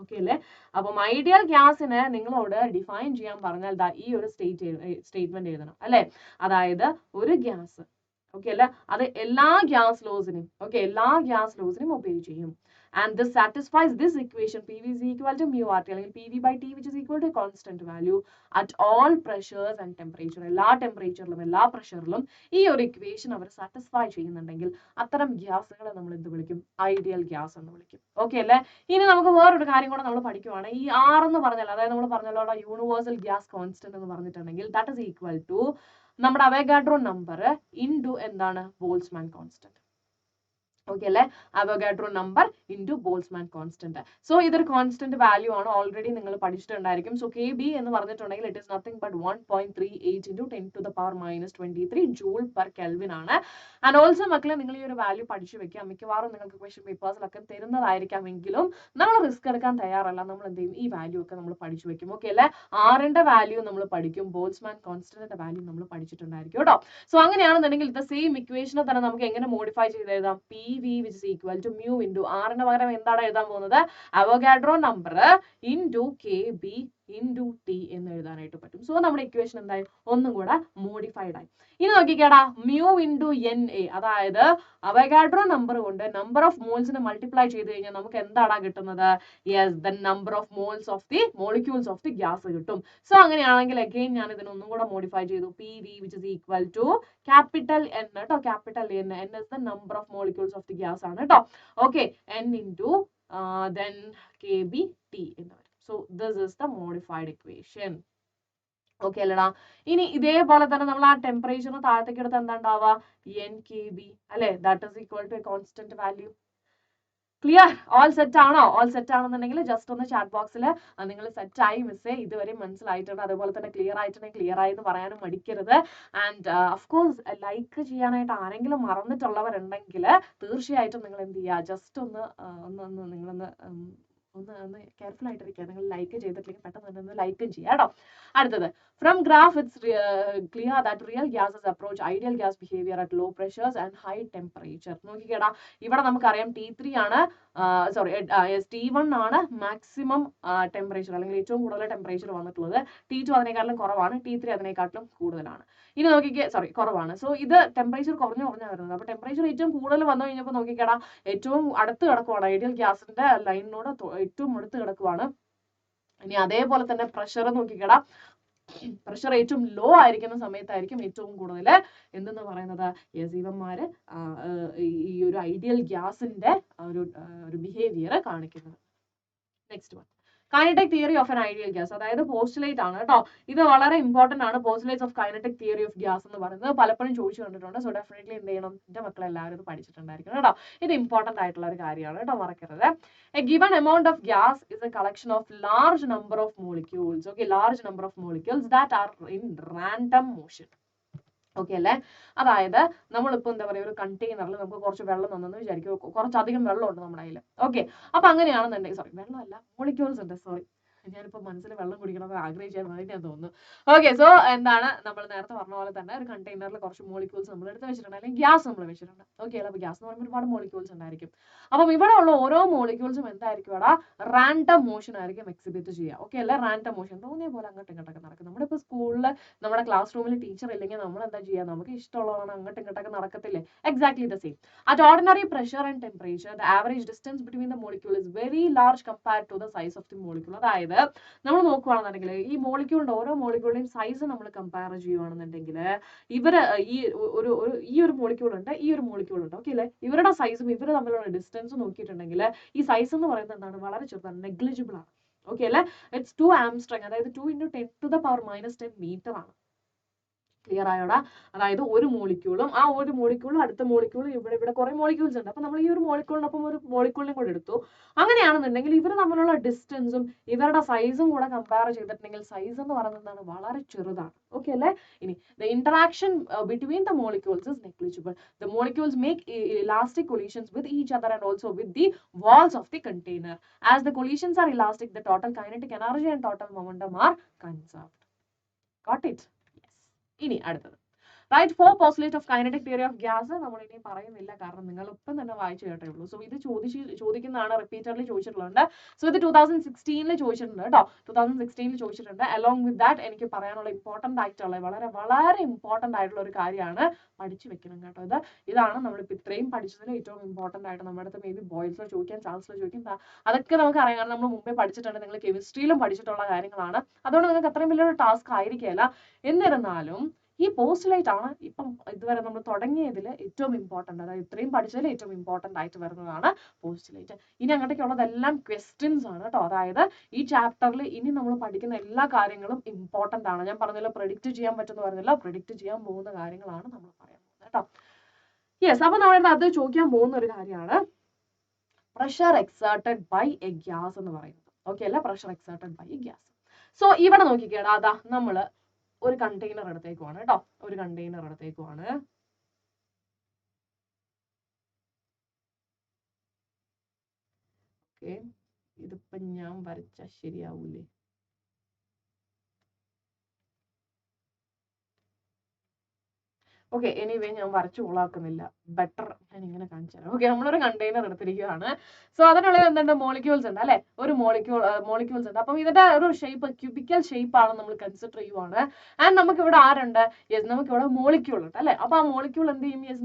Okay അല്ലേ? അപ്പം ഐഡിയൽ ഗ്യാസിനെ നിങ്ങളോട് ഡിഫൈൻ ചെയ്യാൻ പറഞ്ഞാൽ ഈ ഒരു സ്റ്റേറ്റ്മെന്റ് എഴുതണം അല്ലെ? അതായത് ഒരു ഗ്യാസ്, ഓക്കെ അല്ലെ, അത് എല്ലാ ഗ്യാസ് ലോസിനും ഒബേ ചെയ്യും. And this satisfies this equation PV is equal to mu RT, അല്ലെങ്കിൽ PV by T which is equal to constant value at all pressures and temperature. എല്ലാ ടെമ്പറേച്ചറിലും എല്ലാ പ്രഷറിലും ഈ ഒരു ഇക്വേഷൻ അവർ സാറ്റിസ്ഫൈ ചെയ്യുന്നുണ്ടെങ്കിൽ അത്തരം ഗ്യാസുകളെ നമ്മൾ എന്ത് വിളിക്കും? ഐഡിയൽ ഗ്യാസ് എന്ന് വിളിക്കും. ഓക്കെ അല്ലേ? ഇനി നമുക്ക് വേറൊരു കാര്യം കൂടെ നമ്മൾ പഠിക്കുവാണ്. ഈ ആർ എന്ന് പറഞ്ഞാൽ, അതായത് നമ്മൾ പറഞ്ഞല്ലോ യൂണിവേഴ്സൽ ഗ്യാസ് കോൺസ്റ്റന്റ് എന്ന് പറഞ്ഞിട്ടുണ്ടെങ്കിൽ ദാറ്റ് ഇസ് ഈക്വൽ ടു നമ്മുടെ അവോഗാഡ്രോ നമ്പർ ഇൻടു എന്താണ്? Boltzmann constant. ഓക്കെ അല്ലെ? Avogadro number into Boltzmann constant. So ഇതൊരു കോൺസ്റ്റന്റ് വാല്യൂ ആണ്, ഓൾറെഡി നിങ്ങൾ പഠിച്ചിട്ടുണ്ടായിരിക്കും. സോ കെ ബി എന്ന് പറഞ്ഞിട്ടുണ്ടെങ്കിൽ it is nothing but 1.38 into 10⁻⁻23 joule per kelvin ആണ്. ആൻഡ് ഓൾസോ മക്കളെ, നിങ്ങൾ ഈ ഒരു വാല്യൂ പഠിച്ചു വെക്കുക. മിക്കവാറും നിങ്ങൾക്ക് ക്വസ്റ്റ്യൻ പേപ്പേഴ്സിലൊക്കെ തരുന്നതായിരിക്കാമെങ്കിലും നമ്മൾ റിസ്ക് എടുക്കാൻ തയ്യാറല്ല. നമ്മൾ എന്ത് ചെയ്യും? ഈ വാല്യൂ ഒക്കെ നമ്മൾ പഠിച്ചു വെക്കും. ഓക്കെ അല്ലെ? ആറിന്റെ വാല്യൂ നമ്മൾ പഠിക്കും, ബോൾട്ട്സ്മാൻ കോൺസ്റ്റന്റിന്റെ വാല്യൂ നമ്മൾ പഠിച്ചിട്ടുണ്ടായിരിക്കും കേട്ടോ. സോ അങ്ങനെയാണെന്നുണ്ടെങ്കിൽ ഇത് സെയിം ഇക്വേഷനെ തന്നെ നമുക്ക് എങ്ങനെ മോഡിഫൈ ചെയ്ത് എഴുതാം? P V which is equal to mu into ആറിന് പകരം എന്താണ് എഴുതാൻ പോകുന്നത്? Avogadro number into K B into T എന്ന് എഴുതാനായിട്ട് പറ്റും. സോ നമ്മുടെ ഇക്വേഷൻ എന്തായി? ഒന്നും കൂടെ മോഡിഫൈഡ് ആയി. ഇനി നോക്കിക്കേടാ, മ്യൂ ഇൻടു എൻ എ, അതായത് അവോഗാഡ്രോ നമ്പർ കൊണ്ട് നമ്പർ ഓഫ് മോൾസിനെ മൾട്ടിപ്ലൈ ചെയ്ത് കഴിഞ്ഞാൽ നമുക്ക് എന്താണ് കിട്ടുന്നത്? Yes, the number of moles of the molecules of the gas കിട്ടും. സോ അങ്ങനെയാണെങ്കിൽ അഗെയിൻ ഞാൻ ഇതിനെ ഒന്നും കൂടെ മോഡിഫൈ ചെയ്തു. P V which is equal to capital N കേട്ടോ, capital N. N is the number of molecules of the gas ആണ് കേട്ടോ. Okay, N into then kb t എന്ന് വരും. So this is the modified equation. Okay അല്ലടാ? ഇനി ഇതേപോലെ തന്നെ നമ്മൾ ആ ടെമ്പറേച്ചർ താഴത്തേക്ക് എടുത്ത് എന്താ ഉണ്ടാവുക? എൻ കെ ബി അല്ലെ? That is equal to a constant value. Clear? All set ആണോ? ഓൾ സെറ്റ് ആണെന്നുണ്ടെങ്കിൽ ജസ്റ്റ് ഒന്ന് ചാറ്റ് ബോക്സിൽ നിങ്ങൾ സെറ്റ് ആയി മിസ്സേ, ഇതുവരെ മനസ്സിലായിട്ടുണ്ട്, അതുപോലെ തന്നെ ക്ലിയർ ആയിട്ടുണ്ടെങ്കിൽ ക്ലിയർ ആയി എന്ന് പറയാനും മടിക്കരുത്. ആൻഡ് ഓഫ്കോഴ്സ് ലൈക്ക് ചെയ്യാനായിട്ട് ആരെങ്കിലും മറന്നിട്ടുള്ളവരുണ്ടെങ്കിൽ തീർച്ചയായിട്ടും നിങ്ങൾ എന്ത് ചെയ്യുക? ജസ്റ്റ് ഒന്ന് നിങ്ങളൊന്ന് ഒന്ന് കെയർഫുൾ ആയിട്ടിരിക്കുക. നിങ്ങൾ ലൈക്ക് ചെയ്തിട്ടില്ലെങ്കിൽ പെട്ടെന്ന് തന്നെ ലൈക്കും ചെയ്യാം കേട്ടോ. അടുത്തത്, from graph it's clear that real gases approach ideal gas behaviour at low pressures and high temperature. നോക്കിക്കേടാ, ഇവിടെ നമുക്കറിയാം T3 ആണ്, T1 ആണ് മാക്സിമം ടെമ്പറേച്ചർ, അല്ലെങ്കിൽ ഏറ്റവും കൂടുതൽ ടെമ്പറേച്ചർ വന്നിട്ടുള്ളത്. T2 അതിനേക്കാളും കുറവാണ്, T3 അതിനേക്കാളും കൂടുതലാണ്. ഇനി നോക്കിക്കേ, കുറവാണ്. സോ ഇത് ടെമ്പറേച്ചർ കുറഞ്ഞു വരുന്നത്. അപ്പൊ ടെമ്പറേച്ചർ ഏറ്റവും കൂടുതൽ വന്നു കഴിഞ്ഞപ്പോൾ നോക്കിക്കേടാ, ഏറ്റവും അടുത്ത് കിടക്കുവാണ്, ഐഡിയൽ ഗ്യാസിന്റെ ലൈനിനോട് ഏറ്റവും അടുത്ത് കിടക്കുവാണ്. ഇനി അതേപോലെ തന്നെ പ്രഷർ നോക്കിക്കേടാ, പ്രഷർ ഏറ്റവും ലോ ആയിരിക്കുന്ന സമയത്തായിരിക്കും ഏറ്റവും കൂടുതൽ എന്തെന്ന് പറയുന്നത്? യെസ്, ഇവന്മാര് ഈ ഒരു ഐഡിയൽ ഗ്യാസിന്റെ ഒരു ബിഹേവിയർ കാണിക്കുന്നത്. Next one, kinetic theory of an ideal gas, അതായത് പോസ്റ്റുലേറ്റ് ആണ് കേട്ടോ. ഇത് വളരെ ഇമ്പോർട്ടന്റ് ആണ്. Postulates of kinetic theory of gas എന്ന് പറയുന്നത് പലപ്പോഴും ചോദിച്ചു കണ്ടിട്ടുണ്ട്. സോ ഡെഫിനറ്റ്ലി എന്ത് ചെയ്യണം? എന്റെ മക്കൾ എല്ലാവരും ഇത് പഠിച്ചിട്ടുണ്ടായിരിക്കണം കേട്ടോ. ഇത് ഇമ്പോർട്ടന്റ് ആയിട്ടുള്ള ഒരു കാര്യമാണ് കേട്ടോ, മറക്കരുത്. A given amount of gas is A collection of large number of molecules. Okay, large number of molecules that are in random motion. Okay അല്ലേ? അതായത് നമ്മളിപ്പോ എന്താ പറയുക, ഒരു കണ്ടെയ്നറിൽ നമുക്ക് കുറച്ച് വെള്ളം തന്നെന്ന് വിചാരിക്കും, കുറച്ചധികം വെള്ളം ഉണ്ട് നമ്മുടെ കയ്യിൽ. ഓക്കെ, അപ്പൊ അങ്ങനെയാണെന്നുണ്ടെങ്കിൽ വെള്ളമല്ല, മോളിക്യൂൾസ് ഉണ്ട്, ഞാനിപ്പോൾ മനസ്സിൽ വെള്ളം കുടിക്കണമെന്ന് ആഗ്രഹിച്ചായിരുന്നു, ഞാൻ തോന്നുന്നു. ഓക്കെ, സോ എന്താണ് നമ്മൾ നേരത്തെ പറഞ്ഞ പോലെ തന്നെ ഒരു കണ്ടെയ്നറിൽ കുറച്ച് മോളിക്യൂൾസ് നമ്മൾ എടുത്ത് വെച്ചിട്ടുണ്ട്, അല്ലെങ്കിൽ ഗ്യാസ് നമ്മൾ വെച്ചിട്ടുണ്ട്. ഓക്കെ, അപ്പോൾ ഗ്യാസ് എന്ന് പറയുമ്പോൾ ഒരുപാട് മോളിക്യൂൾസ് ഉണ്ടായിരിക്കും. അപ്പം ഇവിടെ ഉള്ള ഓരോ മോളിക്യൂൾസും എന്തായിരിക്കും അവിടെ റാൻഡം മോഷൻ ആയിരിക്കും എക്സിബിറ്റ് ചെയ്യുക. ഓക്കെ അല്ലെ, റാൻഡം മോഷൻ തോന്നിയ പോലെ അങ്ങോട്ടും ഇങ്ങോട്ടൊക്കെ നടക്കും. നമ്മുടെ ഇപ്പോൾ സ്കൂളിൽ നമ്മുടെ ക്ലാസ് റൂമിൽ ടീച്ചർ ഇല്ലെങ്കിൽ നമ്മൾ എന്താ ചെയ്യുക, നമുക്ക് ഇഷ്ടമുള്ളതാണ് അങ്ങോട്ടും ഇങ്ങോട്ടൊക്കെ നടക്കത്തില്ലേ? Exactly the same. At ordinary pressure and temperature, the average distance between the molecule is very large compared to the size of the molecule. അതായത് നമ്മൾ നോക്കുകയാണെന്നുണ്ടെങ്കിൽ ഈ മോളിക്യൂളിന്റെ ഓരോ മോളിക്യൂളിന്റെയും സൈസ് നമ്മൾ കമ്പയർ ചെയ്യുകയാണെന്നുണ്ടെങ്കിൽ ഇവര് ഈ ഒരു മോളിക്യൂൾ ഉണ്ട്, ഈ ഒരു മോളിക്യൂൾ ഉണ്ട്. ഓക്കെ അല്ലെ, ഇവരുടെ സൈസും ഇവർ തമ്മിലുള്ള ഡിസ്റ്റൻസും നോക്കിയിട്ടുണ്ടെങ്കിൽ ഈ സൈസ് എന്ന് പറയുന്നത് എന്താണ്, വളരെ ചെറുതാണ്, നെഗ്ലിജിബിൾ ആണ്. ഓക്കെ അല്ലെ, ഇറ്റ്സ് 2 ആംസ്ട്രോങ്, അതായത് 2 × 10⁻⁻10 മീറ്റർ ആണ്. ക്ലിയർ ആയോടാ? അതായത് ഒരു മോളിക്യൂളും ആ ഒരു മോളിക്യൂളും അടുത്ത മോളിക്യൂളും ഇവിടെ കുറെ മോളിക്യൂൾസ് ഉണ്ട്. അപ്പൊ നമ്മൾ ഈ ഒരു മോളിക്യൂളിനൊപ്പം ഒരു മോളിക്യൂളിനെ കൂടെ എടുത്തു. അങ്ങനെയാണെന്നുണ്ടെങ്കിൽ ഇവർ തമ്മിലുള്ള ഡിസ്റ്റൻസും ഇവരുടെ സൈസും കൂടെ കമ്പയർ ചെയ്തിട്ടുണ്ടെങ്കിൽ സൈസ് എന്ന് പറയുന്നത് വളരെ ചെറുതാണ്. ഓക്കെ അല്ലേ? ഇനി the interaction between the molecules is negligible. The molecules make elastic collisions with each other and also with the walls of the container. As the collisions are elastic, the total kinetic energy and total momentum are conserved. Got it? ഇനി അടുത്തത് right 4 postulate of kinetic theory of gas. നമ്മൾ ഇനി പറയുന്നില്ല, കാരണം നിങ്ങൾ ഇപ്പം തന്നെ വായിച്ചു കേട്ടേ ഉള്ളൂ. സോ ഇത് ചോദിക്കുന്നതാണ്, റിപ്പീറ്റഡ്ലി ചോദിച്ചിട്ടുള്ളത്. സോ ഇത് 2016 ചോദിച്ചിട്ടുണ്ട് കേട്ടോ, 2016 ചോദിച്ചിട്ടുണ്ട്. അലോങ് വിത്ത് ദാറ്റ് എനിക്ക് പറയാനുള്ള ഇമ്പോർട്ടൻ്റ് ആയിട്ടുള്ള വളരെ വളരെ ഇമ്പോർട്ടൻ്റ് ആയിട്ടുള്ള ഒരു കാര്യമാണ്, പഠിച്ചു വെക്കണം കേട്ടോ. ഇതാണ് നമ്മളിപ്പോൾ ഇത്രയും പഠിച്ചതിൽ ഏറ്റവും ഇമ്പോർട്ടൻ്റ് ആയിട്ട് നമ്മുടെ അടുത്ത് മേ ബി ബോയ്സിലോ ചോദിക്കാൻ, ചാൻസിലോ ചോദിക്കും. അതൊക്കെ നമുക്ക് അറിയാം, കാരണം നമ്മൾ മുമ്പേ പഠിച്ചിട്ടുണ്ട്, നിങ്ങൾ കെമിസ്ട്രിയിലും പഠിച്ചിട്ടുള്ള കാര്യങ്ങളാണ്. അതുകൊണ്ട് നിങ്ങൾക്ക് അത്രയും വലിയൊരു ടാസ്ക് ആയിരിക്കില്ല. എന്നിരുന്നാലും ഈ പോസ്റ്റുലേറ്റ് ആണ് ഇപ്പം ഇതുവരെ നമ്മൾ തുടങ്ങിയതിൽ ഏറ്റവും ഇമ്പോർട്ടൻ്റ്, അതായത് ഇത്രയും പഠിച്ചതിൽ ഏറ്റവും ഇമ്പോർട്ടൻ്റ് ആയിട്ട് വരുന്നതാണ് പോസ്റ്റുലേറ്റ്. ഇനി അങ്ങോട്ടേക്കുള്ളതെല്ലാം ക്വസ്റ്റ്യൻസ് ആണ് കേട്ടോ. അതായത് ഈ ചാപ്റ്ററിൽ ഇനി നമ്മൾ പഠിക്കുന്ന എല്ലാ കാര്യങ്ങളും ഇമ്പോർട്ടൻ്റ് ആണ്. ഞാൻ പറഞ്ഞല്ലോ പ്രെഡിക്റ്റ് ചെയ്യാൻ പറ്റുമെന്ന് പറഞ്ഞല്ലോ, പ്രെഡിക്റ്റ് ചെയ്യാൻ പോകുന്ന കാര്യങ്ങളാണ് നമ്മൾ പറയാൻ പോകുന്നത് കേട്ടോ. യെസ്, അപ്പൊ നമ്മൾ അത് ചോദിക്കാൻ പോകുന്ന ഒരു കാര്യമാണ് pressure exerted by a gas എന്ന് പറയുന്നത്. ഓക്കെ അല്ല, pressure exerted by a gas. So ഇവിടെ നോക്കിക്കേടാ, അതാ നമ്മള് ഒരു കണ്ടെയ്നർ എടുത്തേക്കുവാണ് കേട്ടോ, ഒരു കണ്ടെയ്നർ എടുത്തേക്കുവാണ്. ഓക്കെ, ഇതിപ്പോ ഞാൻ വരച്ച ശരിയാവൂലേ? ഓക്കെ, എനിവേ ഞാൻ വരച്ചു ഉളാക്കുന്നില്ല, ബെറ്റർ ഞാൻ ഇങ്ങനെ കാണിച്ചു തരാം. ഓക്കെ, നമ്മളൊരു കണ്ടെയ്നർ എടുത്തിരിക്കുകയാണ്. സോ അതിനുള്ളിൽ എന്തുണ്ട്, മോളിക്യൂൾസ് ഉണ്ട് അല്ലെ, ഒരു മോളിക്യൂൾസ് ഉണ്ട്. അപ്പം ഇതിന്റെ ഒരു ഷേപ്പ് ക്യൂബിക്കൽ ഷേപ്പ് ആണ് നമ്മൾ കൺസിഡർ ചെയ്യുവാണ്. ആൻഡ് നമുക്ക് ഇവിടെ ആരുണ്ട്, യെസ് നമുക്ക് ഇവിടെ മോളിക്യൂൾ ഉണ്ട് അല്ലെ. അപ്പൊ ആ മോളിക്യൂൾ എന്ത് ചെയ്യും, യെസ്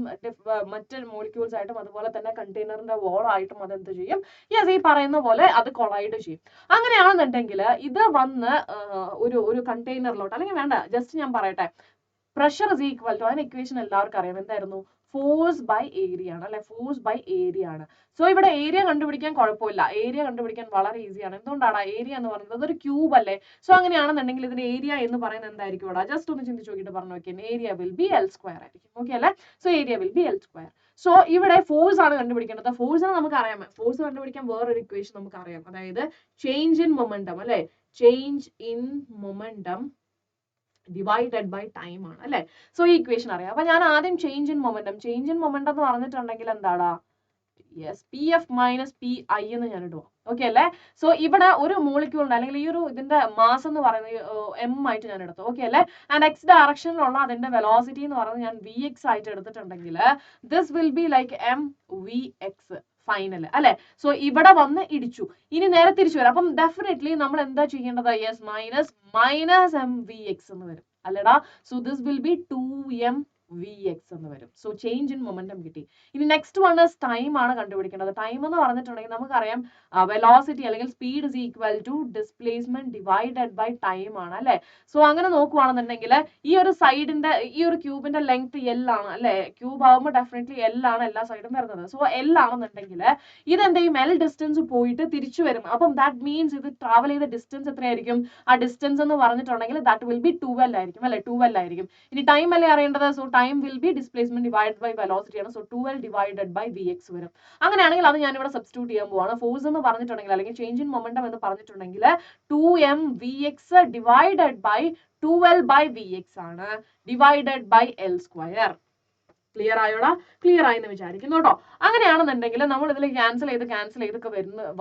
മറ്റ് മോളിക്യൂൾസ് ആയിട്ടും അതുപോലെ തന്നെ കണ്ടെയ്നറിന്റെ വോൾ ആയിട്ടും അത് എന്ത് ചെയ്യും, യെസ് ഈ പറയുന്ന പോലെ അത് കൊളൈഡ് ചെയ്യും. അങ്ങനെയാണെന്നുണ്ടെങ്കിൽ ഇത് വന്ന് ഒരു കണ്ടെയ്നറിലോട്ട്, അല്ലെങ്കിൽ വേണ്ട ജസ്റ്റ് ഞാൻ പറയട്ടെ, പ്രഷർ ഇസ് ഈക്വൽ ടു, അതിന് ഇക്വേഷൻ എല്ലാവർക്കും അറിയാം, എന്തായിരുന്നു, ഫോഴ്സ് ബൈ ഏരിയ ആണ് അല്ലെ, ഫോഴ്സ് ബൈ ഏരിയ ആണ്. സോ ഇവിടെ ഏരിയ കണ്ടുപിടിക്കാൻ കുഴപ്പമില്ല, ഏരിയ കണ്ടുപിടിക്കാൻ വളരെ ഈസിയാണ്. എന്തുകൊണ്ടാണ്, ഏരിയ എന്ന് പറയുന്നത് ഒരു ക്യൂബ് അല്ലേ. സോ അങ്ങനെയാണെന്നുണ്ടെങ്കിൽ ഇതിന്റെ ഏരിയ എന്ന് പറയുന്നത് എന്തായിരിക്കും ഇവിടെ, ജസ്റ്റ് ഒന്ന് ചിന്തിച്ച് നോക്കിയിട്ട് പറഞ്ഞു നോക്കിയാൽ ഏരിയ വിൽ ബി L² ആയിരിക്കും. ഓക്കെ അല്ലെ, so area will be L². So ഇവിടെ ഫോഴ്സ് ആണ് കണ്ടുപിടിക്കേണ്ടത്. ഫോഴ്സിനെ നമുക്ക് അറിയാം, ഫോഴ്സ് കണ്ടുപിടിക്കാൻ വേറൊരു ഇക്വേഷൻ നമുക്ക് അറിയാം, അതായത് ചേഞ്ച് ഇൻ മൊമെന്റം അല്ലെ, change in momentum divided by time ആണ് അല്ലെ. സോ ഈ ഇക്വേഷൻ അറിയാം. അപ്പൊ ഞാൻ ആദ്യം ചേഞ്ച് ഇൻ മൊമെന്റം എന്ന് പറഞ്ഞിട്ടുണ്ടെങ്കിൽ എന്താടാ, യെസ് PF - PI എന്ന് ഞാൻ ഇടുക. ഓക്കെ അല്ലേ. സോ ഇവിടെ ഒരു മോളിക്യൂൾ ഉണ്ട്, അല്ലെങ്കിൽ ഈ ഒരു ഇതിന്റെ മാസ് എന്ന് പറയുന്നത് M ആയിട്ട് ഞാൻ എടുത്തു. ഓക്കെ അല്ലേ. ആൻഡ് X ഡയറക്ഷനിലുള്ള അതിന്റെ വെലോസിറ്റി എന്ന് പറയുന്നത് ഞാൻ VX ആയിട്ട് എടുത്തിട്ടുണ്ടെങ്കിൽ this will be like MVX final അല്ലെ. സോ ഇവിടെ വന്ന് ഇടിച്ചു, ഇനി നേരെ തിരിച്ചു വരാം. അപ്പം ഡെഫിനറ്റ്ലി നമ്മൾ എന്താ ചെയ്യേണ്ടത്, യെസ് മൈനസ് MVX എന്ന് വരും അല്ലടാ. So this will be 2MVX എന്ന് വരും. സോ ചേഞ്ച് ഇൻ മൊമെന്റം കിട്ടി. ഇനി നെക്സ്റ്റ് വൺ ടൈം ആണ് കണ്ടുപിടിക്കേണ്ടത്. ടൈം എന്ന് പറഞ്ഞിട്ടുണ്ടെങ്കിൽ നമുക്കറിയാം വെലോസിറ്റി അല്ലെങ്കിൽ speed is equal to displacement divided by time ആണ് അല്ലെ. സോ അങ്ങനെ നോക്കുവാണെന്നുണ്ടെങ്കിൽ ഈ ഒരു സൈഡിന്റെ ഈ ഒരു ക്യൂബിന്റെ ലെങ്ത് L ആണ് അല്ലെ. ക്യൂബ് ആകുമ്പോൾ ഡെഫിനറ്റ്ലി L ആണ് എല്ലാ സൈഡും വരുന്നത്. സോ L ആണെന്നുണ്ടെങ്കിൽ ഇതെന്ത് ചെയ്യും, L ഡിസ്റ്റൻസ് പോയിട്ട് തിരിച്ചു വരും. അപ്പം ദാറ്റ് മീൻസ് ഇത് ട്രാവൽ ചെയ്ത ഡിസ്റ്റൻസ് എത്രയായിരിക്കും, ആ ഡിസ്റ്റൻസ് എന്ന് പറഞ്ഞിട്ടുണ്ടെങ്കിൽ ദാറ്റ് വിൽ ബി 12 ആയിരിക്കും അല്ലെ, 12 ആയിരിക്കും. ഇനി ടൈം അല്ലേ അറിയേണ്ടത്. So time will be displacement divided by velocity ആണ്. സോ 12 ഡിവൈഡഡ് ബൈ VX വരും. അങ്ങനെയാണെങ്കിൽ അത് ഞാൻ ഇവിടെ സബ്സ്റ്റിറ്റ്യൂട്ട് ചെയ്യാൻ പോവാണ്. ഫോഴ്സ് എന്ന് പറഞ്ഞിട്ടുണ്ടെങ്കിൽ അല്ലെങ്കിൽ ചേഞ്ച് ഇൻ മൊമെന്റം എന്ന് പറഞ്ഞിട്ടുണ്ടെങ്കിൽ 2MVX divided by 12 by VX ആണ് ഡിവൈഡഡ് ബൈ L². ക്ലിയർ ആയോടാ? ക്ലിയർ ആയി എന്ന് വിചാരിക്കുന്നു കേട്ടോ. അങ്ങനെയാണെന്നുണ്ടെങ്കിൽ നമ്മൾ ഇതിൽ ക്യാൻസൽ ചെയ്തൊക്കെ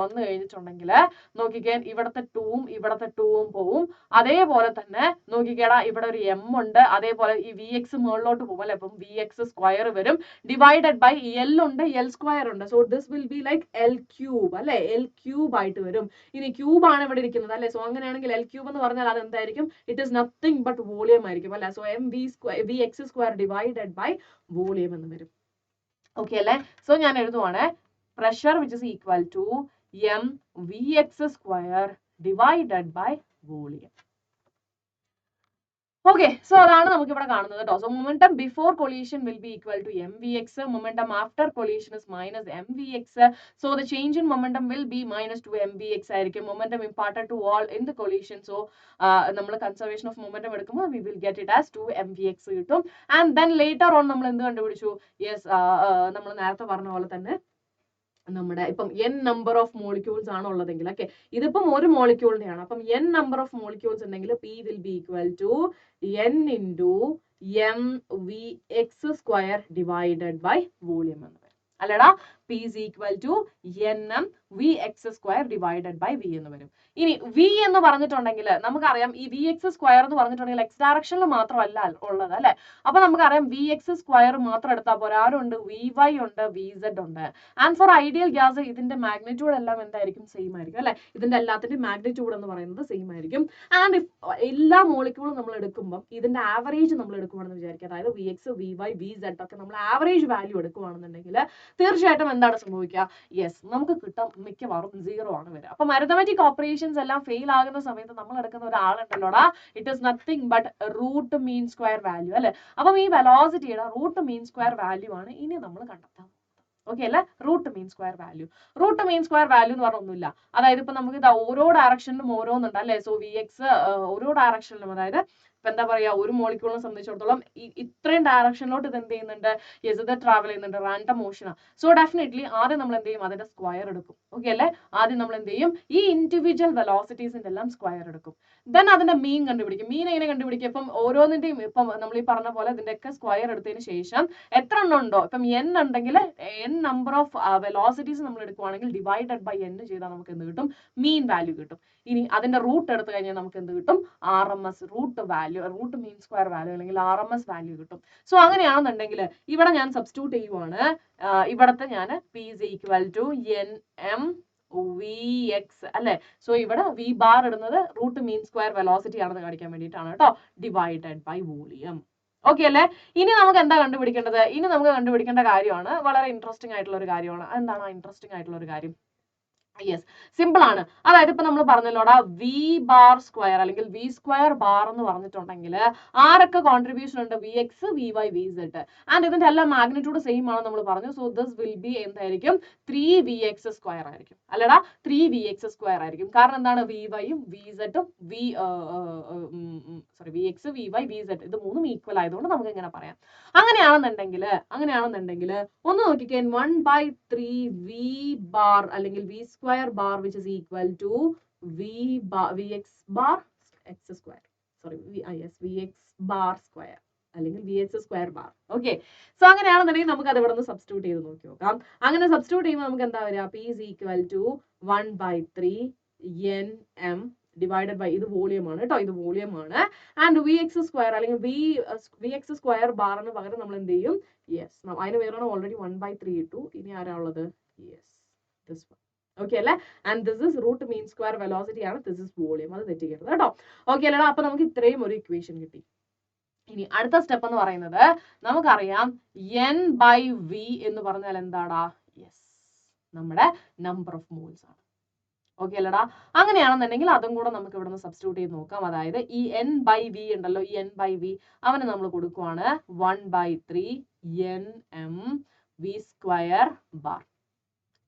വന്നു കഴിഞ്ഞിട്ടുണ്ടെങ്കിൽ നോക്കിക്കേ, ഇവിടത്തെ 2ഉം ഇവിടത്തെ 2ഉം പോവും. അതേപോലെ തന്നെ നോക്കിക്കേടാ, ഇവിടെ ഒരു m ഉണ്ട്, അതേപോലെ ഈ വി എക്സ് മുകളിലോട്ട് പോകും അല്ലെ, അപ്പം വി എക്സ് സ്ക്വയർ വരും, ഡിവൈഡഡ് ബൈ എൽ ഉണ്ട്, എൽ സ്ക്വയർ ഉണ്ട്. So this will be like L cube അല്ലെ, എൽ ക്യൂബ് ആയിട്ട് വരും. ഇനി ക്യൂബ് ആണ് ഇവിടെ ഇരിക്കുന്നത് അല്ലെ, സോ അങ്ങനെയാണെങ്കിൽ എൽ ക്യൂബ് എന്ന് പറഞ്ഞാൽ അത് എന്തായിരിക്കും? It is nothing but volume ആയിരിക്കും അല്ലെ. So M V X square divided by volume എന്ന് വരും. ഓക്കെ അല്ലേ? സോ ഞാൻ എഴുതുവാണ് pressure which is equal to M V X square divided by volume. Okay, so അതാണ് നമുക്ക് ഇവിടെ കാണുന്നത് കേട്ടോ. So momentum before collision will be equal to M V X, momentum after collision is minus M V X. So the change in momentum will B minus 2 M V X ആയിരിക്കും. Momentum imparted to all in the collision. So നമ്മൾ conservation of momentum എടുക്കുമ്പോൾ we will get it as 2 M V X കിട്ടും. And then later on നമ്മൾ എന്ത് കണ്ടുപിടിച്ചു? Yes, നമ്മൾ നേരത്തെ പറഞ്ഞ പോലെ തന്നെ നമ്മുടെ ഇപ്പം n നമ്പർ ഓഫ് മോളിക്യൂൾസ് ആണ് ഉള്ളതെങ്കിൽ, ഓക്കെ, ഇതിപ്പം ഒരു മോളിക്യൂളിന്റെയാണ്. അപ്പം n നമ്പർ ഓഫ് മോളിക്യൂൾസ് ഉണ്ടെങ്കിൽ P will be equal to n into M V X square divided by volume എന്ന് വരും അല്ലടാ. P is equal to nm v x square divided by v എന്ന് വരും. ഇനി v എന്ന് പറഞ്ഞിട്ടുണ്ടെങ്കിൽ നമുക്കറിയാം ഈ വി എക്സ് സ്ക്വയർ എന്ന് പറഞ്ഞിട്ടുണ്ടെങ്കിൽ എക്സ് ഡയറക്ഷനിൽ മാത്രമല്ല ഉള്ളത് അല്ലെ. അപ്പൊ നമുക്കറിയാം വി എക്സ് സ്ക്വയർ മാത്രം എടുത്താൽ പോരാ, ആരുണ്ട്? വി വൈ ഉണ്ട്, വി സെഡ് ഉണ്ട്. ആൻഡ് ഫോർ ഐഡിയൽ ഗ്യാസ് ഇതിന്റെ മാഗ്നിറ്റ്യൂഡ് എല്ലാം എന്തായിരിക്കും? സെയിം ആയിരിക്കും അല്ലെ. ഇതിന്റെ എല്ലാത്തിന്റെ മാഗ്നിറ്റ്യൂഡ് എന്ന് പറയുന്നത് സെയിം ആയിരിക്കും. ആൻഡ് എല്ലാ മോളിക്യൂളും നമ്മൾ എടുക്കുമ്പോൾ ഇതിന്റെ ആവറേജ് നമ്മൾ എടുക്കുവാണെന്ന് വിചാരിക്കുക, അതായത് V X, V Y, V Z ഒക്കെ നമ്മൾ ആവറേജ് വാല്യൂ എടുക്കുവാണെന്നുണ്ടെങ്കിൽ തീർച്ചയായിട്ടും എന്താണ് സംഭവിക്കുക? യെസ്, നമുക്ക് കിട്ടാൻ മിക്കവാറും 0 ആണ് വരിക. അപ്പൊ അരിത്തമെറ്റിക് ഓപ്പറേഷൻസ് എല്ലാം ഫെയിൽ ആകുന്ന സമയത്ത് നമ്മൾ എടുക്കുന്ന ഒരാളുണ്ടല്ലോടാ, it is nothing but root mean square value അല്ലെ. അപ്പം ഈ വെലോസിറ്റിയുടെ റൂട്ട് മീൻ സ്ക്വയർ വാല്യൂ ആണ് ഇനി നമ്മൾ കണ്ടെത്താൻ. ഓക്കെ അല്ലെ, root mean square value. Root mean square value എന്ന് പറഞ്ഞ ഒന്നുമില്ല. അതായത് ഇപ്പൊ നമുക്ക് ഇത് ഓരോ ഡയറക്ഷനിലും ഓരോന്നുണ്ട് അല്ലെ. സോ വി എക്സ് ഓരോ ഡയറക്ഷനിലും, അതായത് ഇപ്പൊ എന്താ പറയാ, ഒരു മോളിക്യൂളിനെ സംബന്ധിച്ചിടത്തോളം ഇത്രയും ഡയറക്ഷനിലോട്ട് ഇത് എന്ത് ചെയ്യുന്നുണ്ട്? യെസ്, ഇത് ട്രാവൽ ചെയ്യുന്നുണ്ട്, റാൻഡം മോഷനാണ്. സോ ഡെഫിനറ്റ്ലി ആദ്യം നമ്മൾ എന്ത് ചെയ്യും? അതിന്റെ സ്ക്വയർ എടുക്കും. ഓക്കെ അല്ലെ, ആദ്യം നമ്മൾ എന്ത് ചെയ്യും? ഈ ഇൻഡിവിജ്വൽ വെലോസിറ്റീസിന്റെ എല്ലാം സ്ക്വയർ എടുക്കും. ദെൻ അതിന്റെ മീൻ കണ്ടുപിടിക്കും. മീൻ എങ്ങനെ കണ്ടുപിടിക്കും? ഇപ്പം ഓരോന്നിന്റെയും ഇപ്പം നമ്മൾ ഈ പറഞ്ഞ പോലെ ഇതിന്റെയൊക്കെ സ്ക്വയർ എടുത്തതിന് ശേഷം എത്ര എണ്ണം ഉണ്ടോ, ഇപ്പം n ഉണ്ടെങ്കിൽ n നമ്പർ ഓഫ് വെലോസിറ്റീസ് നമ്മൾ എടുക്കുവാണെങ്കിൽ ഡിവൈഡഡ് ബൈ n ചെയ്താൽ നമുക്ക് എന്ത് കിട്ടും? മീൻ വാല്യൂ കിട്ടും. ഇനി അതിന്റെ റൂട്ട് എടുത്തു കഴിഞ്ഞാൽ നമുക്ക് എന്ത് കിട്ടും? R M S root value, root mean square value അല്ലെങ്കിൽ ആർ എം എസ് വാല്യൂ കിട്ടും. സോ അങ്ങനെയാണെന്നുണ്ടെങ്കിൽ ഇവിടെ ഞാൻ സബ്സ്റ്റിറ്റ്യൂട്ട് ചെയ്യുവാണ്. ഇവിടത്തെ ഞാൻ P is equal to nm V X അല്ലെ. സോ ഇവിടെ വി ബാർ ഇടുന്നത് റൂട്ട് മീൻ സ്ക്വയർ വെലോസിറ്റി ആണെന്ന് കാണിക്കാൻ വേണ്ടിയിട്ടാണ് കേട്ടോ, ഡിവൈഡഡ് ബൈ വോളിയം. ഓക്കെ അല്ലെ. ഇനി നമുക്ക് എന്താ കണ്ടുപിടിക്കേണ്ടത്? ഇനി നമുക്ക് കണ്ടുപിടിക്കേണ്ട കാര്യമാണ് വളരെ ഇൻട്രസ്റ്റിംഗ് ആയിട്ടുള്ള ഒരു കാര്യമാണ്. എന്താണ് ഇൻട്രസ്റ്റിംഗ് ആയിട്ടുള്ള ഒരു കാര്യം? യെസ്, സിമ്പിൾ ആണ്. അതായത് ഇപ്പൊ നമ്മൾ പറഞ്ഞല്ലോടാ, വി ബാർ സ്ക്വയർ അല്ലെങ്കിൽ വി സ്ക്വയർ ബാർ എന്ന് പറഞ്ഞിട്ടുണ്ടെങ്കിൽ ആരൊക്കെ കോൺട്രിബ്യൂഷൻ ഉണ്ട്? V X, V Y, V Z. And ഇതിന്റെ എല്ലാ മാഗ്നിറ്റ്യൂഡ് സെയിം ആണ് നമ്മൾ പറഞ്ഞു. സോ ദിസ് വിൽ ബി എന്തായിരിക്കും? 3vx സ്ക്വയർ ആയിരിക്കും അല്ലടാ. 3vx സ്ക്വയർ ആയിരിക്കും. കാരണം എന്താണ്? വി വൈയും വി സെഡും V X, V Y, V Z ഇത് മൂന്നും ഈക്വൽ ആയതുകൊണ്ട് നമുക്ക് ഇങ്ങനെ പറയാം. അങ്ങനെയാണെന്നുണ്ടെങ്കിൽ ഒന്ന് നോക്കിക്കേ, 1/3 വി ബാർ അല്ലെങ്കിൽ V square bar which is equal to vx bar x square, sorry vx bar square അല്ലെങ്കിൽ vx square bar. Okay, so അങ്ങനെയാണെന്നുണ്ടെങ്കിൽ നമുക്ക് അത് ഇവിടെ നിന്ന് സബ്സ്റ്റിറ്റ്യൂട്ട് ചെയ്ത് നോക്കി നോക്കാം. അങ്ങനെ സബ്സ്റ്റിറ്റ്യൂട്ട് ചെയ്യുമ്പോൾ നമുക്ക് എന്താ വരിക? P is equal to 1/3 nm divided by, ഇത് വോളിയം ആണ് കേട്ടോ, ഇത് വോളിയം ആണ്. ആൻഡ് വി എക്സ് സ്ക്വയർ അല്ലെങ്കിൽ വി എക്സ് സ്ക്വയർ ബാറിന് പകരം നമ്മൾ എന്ത് ചെയ്യും? യെസ്, അതിന് വേറെ ഓൾറെഡി 1/3 ഇട്ടു. ഇനി ആരാ ഉള്ളത്? Yes, this one. ഓക്കെ അല്ലെ. And this is root mean square velocity ആണ്, ദിസ് ഇസ് വോളിയം. അത് തെറ്റിക്കരുത് കേട്ടോ. ഓക്കെ അല്ലേടാ. അപ്പൊ നമുക്ക് ഇത്രയും ഒരു ഇക്വേഷൻ കിട്ടി. ഇനി അടുത്ത സ്റ്റെപ്പ് എന്ന് പറയുന്നത് നമുക്കറിയാം n ബൈ വി എന്ന് പറഞ്ഞാൽ എന്താടാ? യെസ്, നമ്മുടെ നമ്പർ ഓഫ് മോൾസ് ആണ്. ഓക്കെ അല്ലടാ. അങ്ങനെയാണെന്നുണ്ടെങ്കിൽ അതും കൂടെ നമുക്ക് ഇവിടെ നിന്ന് സബ്സ്റ്റിറ്റ്യൂട്ട് ചെയ്ത് നോക്കാം. അതായത് ഈ n ബൈ വി ഉണ്ടല്ലോ, ഈ n ബൈ വി അവന് നമ്മൾ കൊടുക്കുവാണ് 1/3 nm V square bar.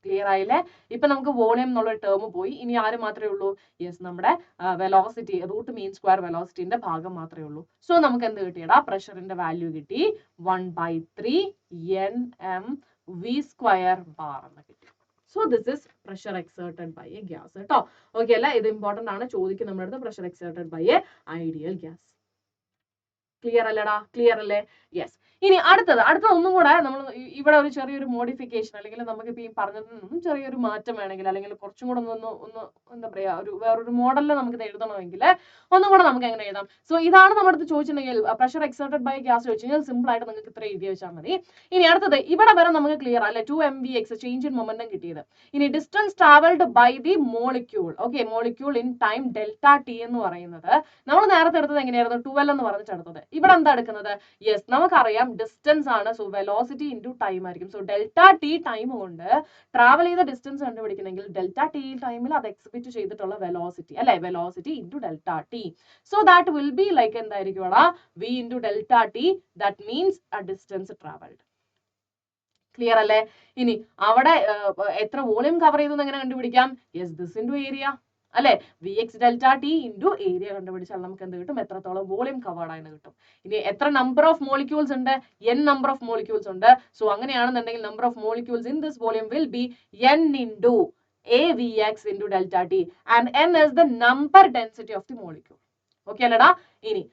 Clear ആയില്ലേ? ഇപ്പൊ നമുക്ക് വോളിയം എന്നുള്ള ടേം പോയി. ഇനി ആര് മാത്രമേ ഉള്ളൂ? യെസ്, നമ്മുടെ വെലോസിറ്റി റൂട്ട് മീൻ സ്ക്വയർ വെലോസിറ്റിന്റെ ഭാഗം മാത്രമേ ഉള്ളൂ. സോ നമുക്ക് എന്ത് കിട്ടിയടാ? പ്രഷറിന്റെ വാല്യൂ കിട്ടി 1/3 nm വി സ്ക്വയർ ബാർ എന്ന് കിട്ടി. So this is pressure exerted by a gas കേട്ടോ. ഓക്കെ അല്ല, ഇത് ഇമ്പോർട്ടന്റ് ആണ്, ചോദിക്കും നമ്മുടെ അടുത്ത് pressure exerted by a ideal gas. Clear അല്ലടാ? ക്ലിയർ അല്ലേ? യെസ്. ഇനി അടുത്തത് ഒന്നും കൂടെ നമ്മൾ ഇവിടെ ഒരു ചെറിയൊരു മോഡിഫിക്കേഷൻ അല്ലെങ്കിൽ നമുക്ക് ഇപ്പൊ ഈ പറഞ്ഞതിൽ നിന്നും ചെറിയൊരു മാറ്റം വേണമെങ്കിൽ അല്ലെങ്കിൽ കുറച്ചും കൂടെ ഒന്ന് എന്താ പറയാ വേറൊരു മോഡലിൽ നമുക്ക് ഇത് എഴുതണമെങ്കിൽ ഒന്നും കൂടെ നമുക്ക് എങ്ങനെ എഴുതാം? സോ ഇതാണ് നമ്മുടെ അടുത്ത് ചോദിച്ചിട്ടുണ്ടെങ്കിൽ പ്രഷർ എക്സർട്ടഡ് ബൈ ഗ്യാസ് ചോദിച്ചു കഴിഞ്ഞാൽ സിമ്പിൾ ആയിട്ട് നിങ്ങൾക്ക് ഇത്ര എഴുതി വെച്ചാൽ മതി. ഇനി അടുത്തത് ഇവിടെ വരെ നമുക്ക് ക്ലിയർ അല്ലെ? 2mvx ചേഞ്ച് ഇൻ മൊമെന്റം കിട്ടിയത്. ഇനി distance travelled by the molecule. Okay, molecule in time delta T എന്ന് പറയുന്നത് നമ്മൾ നേരത്തെ എടുത്തത് എങ്ങനെയായിരുന്നു? 12 എന്ന് പറഞ്ഞിട്ട് എടുത്തത്. ഇവിടെ എന്താ എടുക്കുന്നത്? യെസ്, നമുക്കറിയാം ഡിസ്റ്റൻസ് ആണ്. സോ വെലോസിറ്റി ഇൻറ്റു ടൈം ആയിരിക്കും. സോ ഡെൽറ്റ ടി ടൈം കൊണ്ട് ട്രാവൽ ചെയ്ത ഡിസ്റ്റൻസ് കണ്ടുപിടിക്കണമെങ്കിൽ ഡെൽറ്റ ടി ടൈമിൽ അത് എക്സിബിറ്റ് ചെയ്തിട്ടുള്ള വെലോസിറ്റി അല്ലെ? Velocity into delta T. So that will be like എന്തായിരിക്കും അവിടെ? V into delta T. That means a distance traveled. Clear അല്ലേ? ഇനി അവിടെ എത്ര വോളിയം കവർ ചെയ്തു എങ്ങനെ കണ്ടുപിടിക്കാം? യെസ്, ദിസ് ഇൻറ്റു ഏരിയ അല്ലെ? V X delta T into area കണ്ടുപിടിച്ചാൽ നമുക്ക് എന്ത് കിട്ടും? എത്രത്തോളം വോളിയം കവേർഡ് ആയെന്ന് കിട്ടും. ഇനി എത്ര നമ്പർ ഓഫ് മോളിക്യൂൾസ് ഉണ്ട്? n നമ്പർ ഓഫ് മോളിക്യൂൾസ് ഉണ്ട്. സോ അങ്ങനെയാണെന്നുണ്ടെങ്കിൽ number of molecules in this volume will be n into avx into delta T and n is the number density of the molecule. Okay അല്ലടാ? ഇനി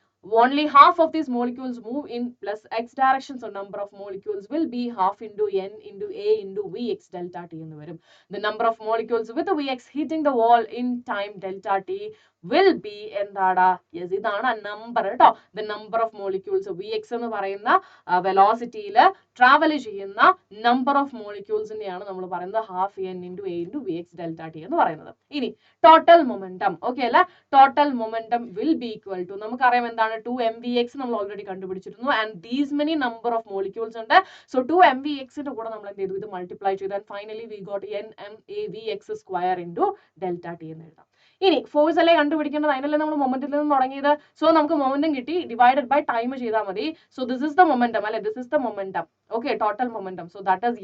only half of these molecules move in plus x direction, so number of molecules will be half into n into a into vx delta t എന്ന് വരും. The number of molecules with vx hitting the wall in time delta t will be എന്താടാ? Yes, ഇതാണ് number കേട്ടോ. The number of molecules vx എന്ന് പറയുന്ന വെലോസിറ്റിയിൽ travel ചെയ്യുന്ന number of മോളിക്യൂൾസിനെയാണ് നമ്മൾ പറയുന്നത് half n into a into vx delta t എന്ന് പറയുന്നത്. ഇനി ടോട്ടൽ മൊമെന്റം. ഓക്കെ അല്ലെ? Total momentum will be equal to നമുക്കറിയാം എന്താണ്? 2mvx നമ്മൾ ഓൾറെഡി കണ്ടുപിടിച്ചിരുന്നു and these many number of molecules ഉണ്ട്. സോ 2mvx ന്റെ കൂടെ നമ്മൾ എന്ത് ചെയ്തു? ഇത് മൾട്ടിപ്ലൈ ചെയ്തു and finally we got nmavx square into delta T എന്ന് എഴുതാം. ഇനി ഫോഴ്സ് അല്ലേ കണ്ടുപിടിക്കേണ്ടത്? അതിനല്ലേ നമ്മൾ മൊമെന്റിൽ നിന്ന് തുടങ്ങിയത്. സോ നമുക്ക് മൊമെന്റം കിട്ടി, ഡിവൈഡഡ് ബൈ ടൈം ചെയ്താൽ മതി. So this is the momentum അല്ലെ? This is the momentum. Okay, total momentum. So that is